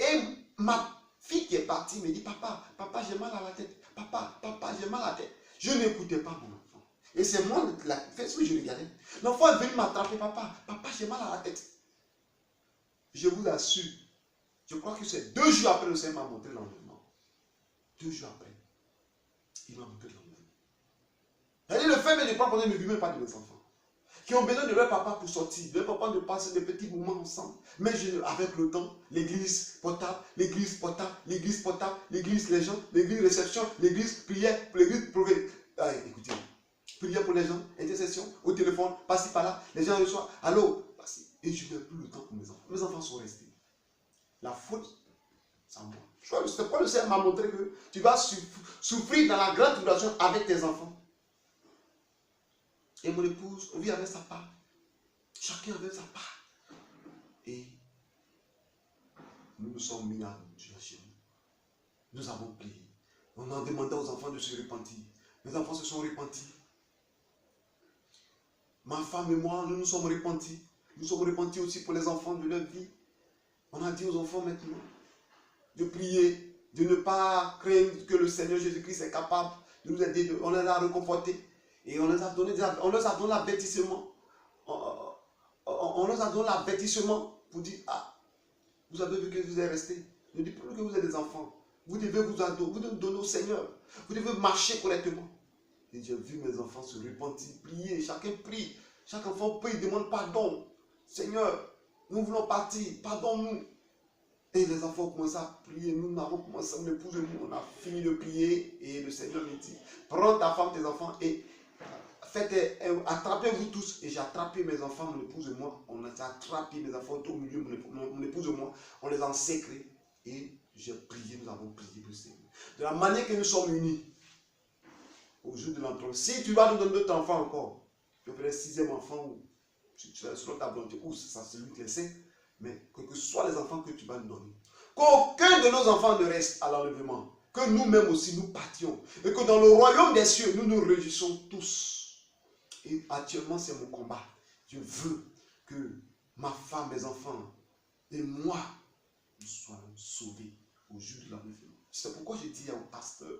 et ma fille qui est partie me dit, papa, j'ai mal à la tête. Papa, j'ai mal à la tête. Je n'écoutais pas mon enfant. Et c'est moi, la Facebook, je regardais. L'enfant est venu m'attraper, papa, j'ai mal à la tête. Je vous assure, je crois que c'est 2 jours après le Seigneur m'a montré l'enlèvement. 2 jours après, il m'a montré l'enlèvement. C'est-à-dire, le fait mais je ne pas ne vit même pas de mes enfants. Qui ont besoin de leur papa pour sortir, de leur papa de passer des petits moments ensemble. Mais avec le temps, l'église portable, l'église portable, l'église portable, l'église les gens, l'église réception, l'église prière, l'église prophète. Écoutez, prière pour les gens, intercession, au téléphone, par-ci par-là, les gens reçoivent, allô, et je n'ai plus le temps pour mes enfants. Mes enfants sont restés. La faute, c'est à moi. C'est pourquoi le Seigneur m'a montré que tu vas souffrir dans la grande tribulation avec tes enfants. Et mon épouse, lui avait sa part. Chacun avait sa part. Et nous nous sommes mis à Dieu chez nous. Nous avons prié. On a demandé aux enfants de se repentir. Les enfants se sont repentis. Ma femme et moi, nous nous sommes repentis. Nous sommes repentis aussi pour les enfants de leur vie. On a dit aux enfants maintenant de prier, de ne pas craindre que le Seigneur Jésus-Christ est capable de nous aider. On les a réconfortés. Et on leur a donné l'avertissement. On leur a donné l'avertissement pour dire, vous avez vu que vous êtes restés. Ne dites plus que vous êtes des enfants. Vous devez vous donner au Seigneur. Vous devez marcher correctement. Et j'ai vu mes enfants se repentir, prier. Chacun prie. Chaque enfant prie, demande pardon. Seigneur, nous voulons partir. Pardonne-nous. Et les enfants ont commencé à prier. Nous avons commencé, mon épouse et nous, on a fini de prier. Et le Seigneur me dit, prends ta femme, tes enfants et attrapez-vous tous. Et j'ai attrapé mes enfants, mon épouse et moi. On a attrapé mes enfants au milieu, mon épouse et moi. On les a encerclés. Et j'ai prié, nous avons prié le Seigneur. De la manière que nous sommes unis au jour de l'entrée. Si tu vas nous donner d'autres enfants encore, tu ferais 6e enfant ou selon ta volonté, ou ça c'est lui qui le sait. Mais que ce soit les enfants que tu vas nous donner, qu'aucun de nos enfants ne reste à l'enlèvement, que nous-mêmes aussi nous partions, et que dans le royaume des cieux, nous nous réjouissons tous. Et actuellement, c'est mon combat. Je veux que ma femme, mes enfants et moi, nous soyons sauvés au jour de l'enlèvement. C'est pourquoi je dis aux pasteurs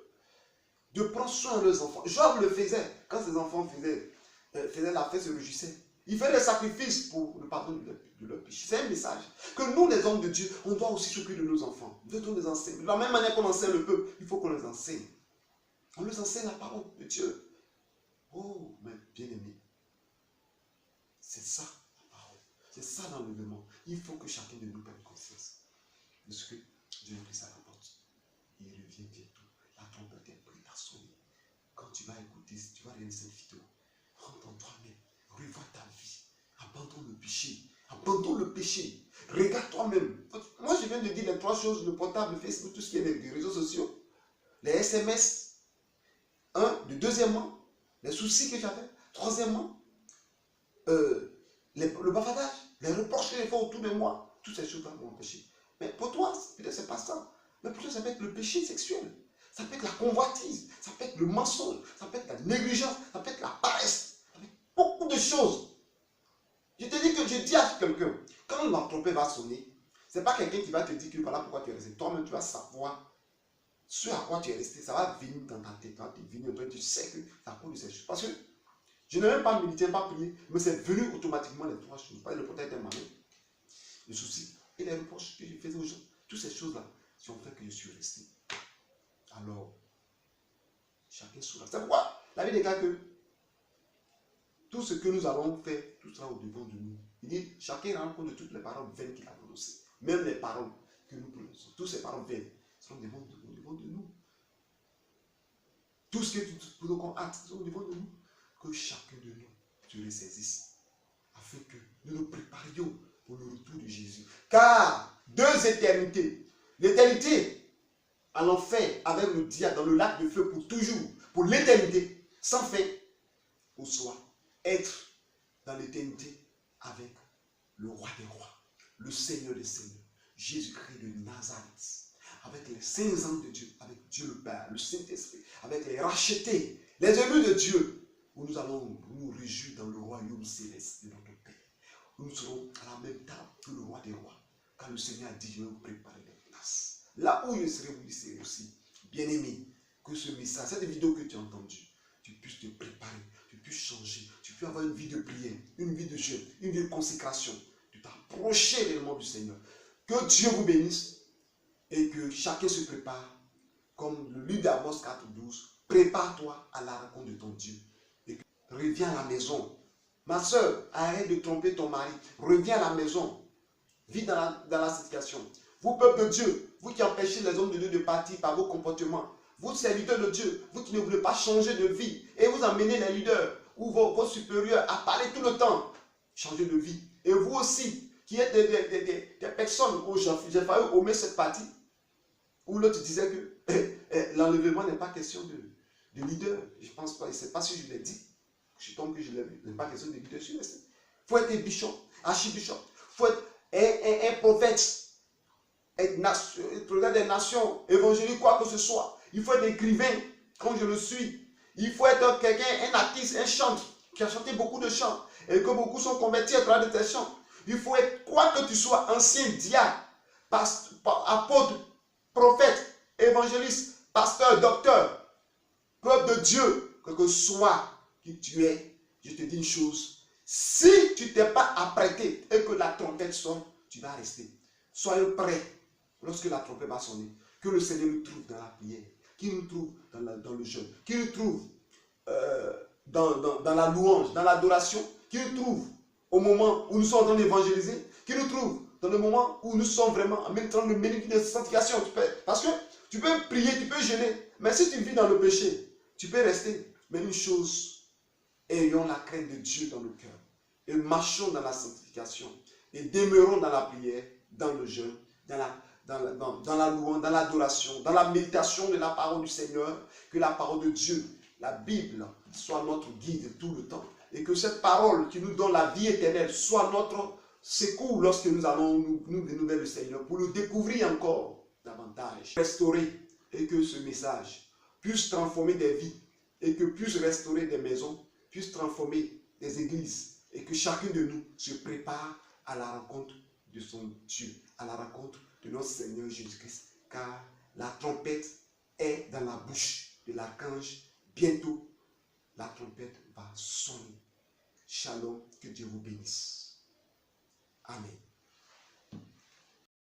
de prendre soin de leurs enfants. Job le faisait. Quand ses enfants faisaient la fête, se réjouissaient. Il fait des sacrifices pour le pardon de leur péché. C'est un message que nous, les hommes de Dieu, on doit aussi s'occuper de nos enfants. Nous devons les enseigner. De la même manière qu'on enseigne le peuple, il faut qu'on les enseigne. On les enseigne la parole de Dieu. Oh, mais bien aimé, c'est ça la parole. C'est ça l'enlèvement. Il faut que chacun de nous prenne conscience de ce que Dieu a pris à la porte. Il revient bientôt. La trompette est prête à sonner. Quand tu vas écouter, si tu vas réaliser cette vidéo, rentre en toi-même. Revois ta vie. Abandonne le péché. Abandonne le péché. Regarde toi-même. Moi, je viens de dire les 3 choses, le portable, le Facebook, tout ce qui est des réseaux sociaux. Les SMS. Deuxièmement, les soucis que j'avais. Troisièmement, le bavardage, les reproches que j'ai fait autour de moi. Toutes ces choses-là m'ont empêché. Mais pour toi, peut-être c'est pas ça. Mais pour toi, ça peut être le péché sexuel. Ça peut être la convoitise. Ça peut être le mensonge. Ça peut être la négligence. Ça peut être la paresse. Beaucoup de choses. Je te dis que je dis à quelqu'un, quand la trompette va sonner, ce n'est pas quelqu'un qui va te dire que voilà pourquoi tu es resté. Toi-même, tu vas savoir ce à quoi tu es resté. Ça va venir dans ta tête. Ça va te venir. Toi, tu sais que c'est à cause de ces choses. Parce que je n'ai même pas médité, pas prié, mais c'est venu automatiquement les 3 choses. Le portail était ma main, le souci et les reproches que je faisais aux gens. Toutes ces choses-là qui ont fait que je suis resté. Alors, chacun sous la. C'est pourquoi la Bible déclare que tout ce que nous allons faire, tout sera au devant de nous. Il dit, chacun rend compte de toutes les paroles vaines qu'il a prononcées. Même les paroles que nous prononçons, toutes ces paroles vaines seront au devant de nous. Tout ce que nous comme acte sera au devant de nous. Que chacun de nous se les saisisse. Afin que nous nous préparions pour le retour de Jésus. Car 2 éternités. L'éternité à l'enfer avec le diable dans le lac de feu pour toujours. Pour l'éternité sans fin. Ou soit être dans l'éternité avec le roi des rois, le Seigneur des seigneurs, Jésus-Christ de Nazareth, avec les saints anges de Dieu, avec Dieu le Père, le Saint-Esprit, avec les rachetés, les élus de Dieu, où nous allons nous réjouir dans le royaume céleste de notre Père. Où nous serons à la même table que le roi des rois, car le Seigneur a dit, je vais vous préparer des places. Là où je serai, vous y serez aussi. Bien-aimé, que ce message, cette vidéo que tu as entendue, tu puisses te préparer, tu puisses changer, tu puisses avoir une vie de prière, une vie de jeûne, une vie de consécration, de t'approcher réellement du Seigneur. Que Dieu vous bénisse et que chacun se prépare, comme le livre d'Amos 4:12, prépare-toi à la rencontre de ton Dieu. Et reviens à la maison. Ma soeur, arrête de tromper ton mari. Reviens à la maison. Vis dans la situation. Vous, peuple de Dieu, vous qui empêchez les hommes de Dieu de partir par vos comportements, vous, serviteurs de Dieu, vous qui ne voulez pas changer de vie, et vous emmenez les leaders ou vos supérieurs à parler tout le temps, changer de vie. Et vous aussi, qui êtes des personnes où j'ai failli omettre cette partie, où l'autre disait que l'enlèvement n'est pas question de leader. Je ne pense pas, je ne sais pas si je l'ai dit. Je tombe que je l'ai vu. Ce n'est pas question de leader. Il faut être bishop, archibishop. Il faut être un prophète. Être des nations, évangélique, quoi que ce soit. Il faut être écrivain, comme je le suis. Il faut être quelqu'un, un artiste, un chanteur, qui a chanté beaucoup de chants, et que beaucoup sont convertis à travers de tes chants. Il faut être, quoi que tu sois, ancien diacre, apôtre, prophète, évangéliste, pasteur, docteur, peuple de Dieu, quel que soit qui tu es, je te dis une chose, si tu ne t'es pas apprêté et que la trompette sonne, tu vas rester. Soyez prêts lorsque la trompette va sonner, que le Seigneur nous trouve dans la prière, qu'il nous trouve dans le jeûne, qu'il nous trouve dans la louange, dans l'adoration, qu'il nous trouve au moment où nous sommes en train d'évangéliser, qu'il nous trouve dans le moment où nous sommes vraiment en train de mener une sanctification. Parce que tu peux prier, tu peux jeûner, mais si tu vis dans le péché, tu peux rester. Mais une chose, ayons la crainte de Dieu dans le cœur et marchons dans la sanctification et demeurons dans la prière, dans le jeûne, dans la louange, dans l'adoration, dans la méditation de la parole du Seigneur, que la parole de Dieu, la Bible, soit notre guide tout le temps. Et que cette parole qui nous donne la vie éternelle soit notre secours lorsque nous allons nous venir vers le Seigneur pour le découvrir encore davantage. Restaurer et que ce message puisse transformer des vies et que puisse restaurer des maisons, puisse transformer des églises et que chacun de nous se prépare à la rencontre de son Dieu, à la rencontre de notre Seigneur Jésus-Christ, car la trompette est dans la bouche de l'archange. Bientôt, la trompette va sonner. Shalom, que Dieu vous bénisse. Amen.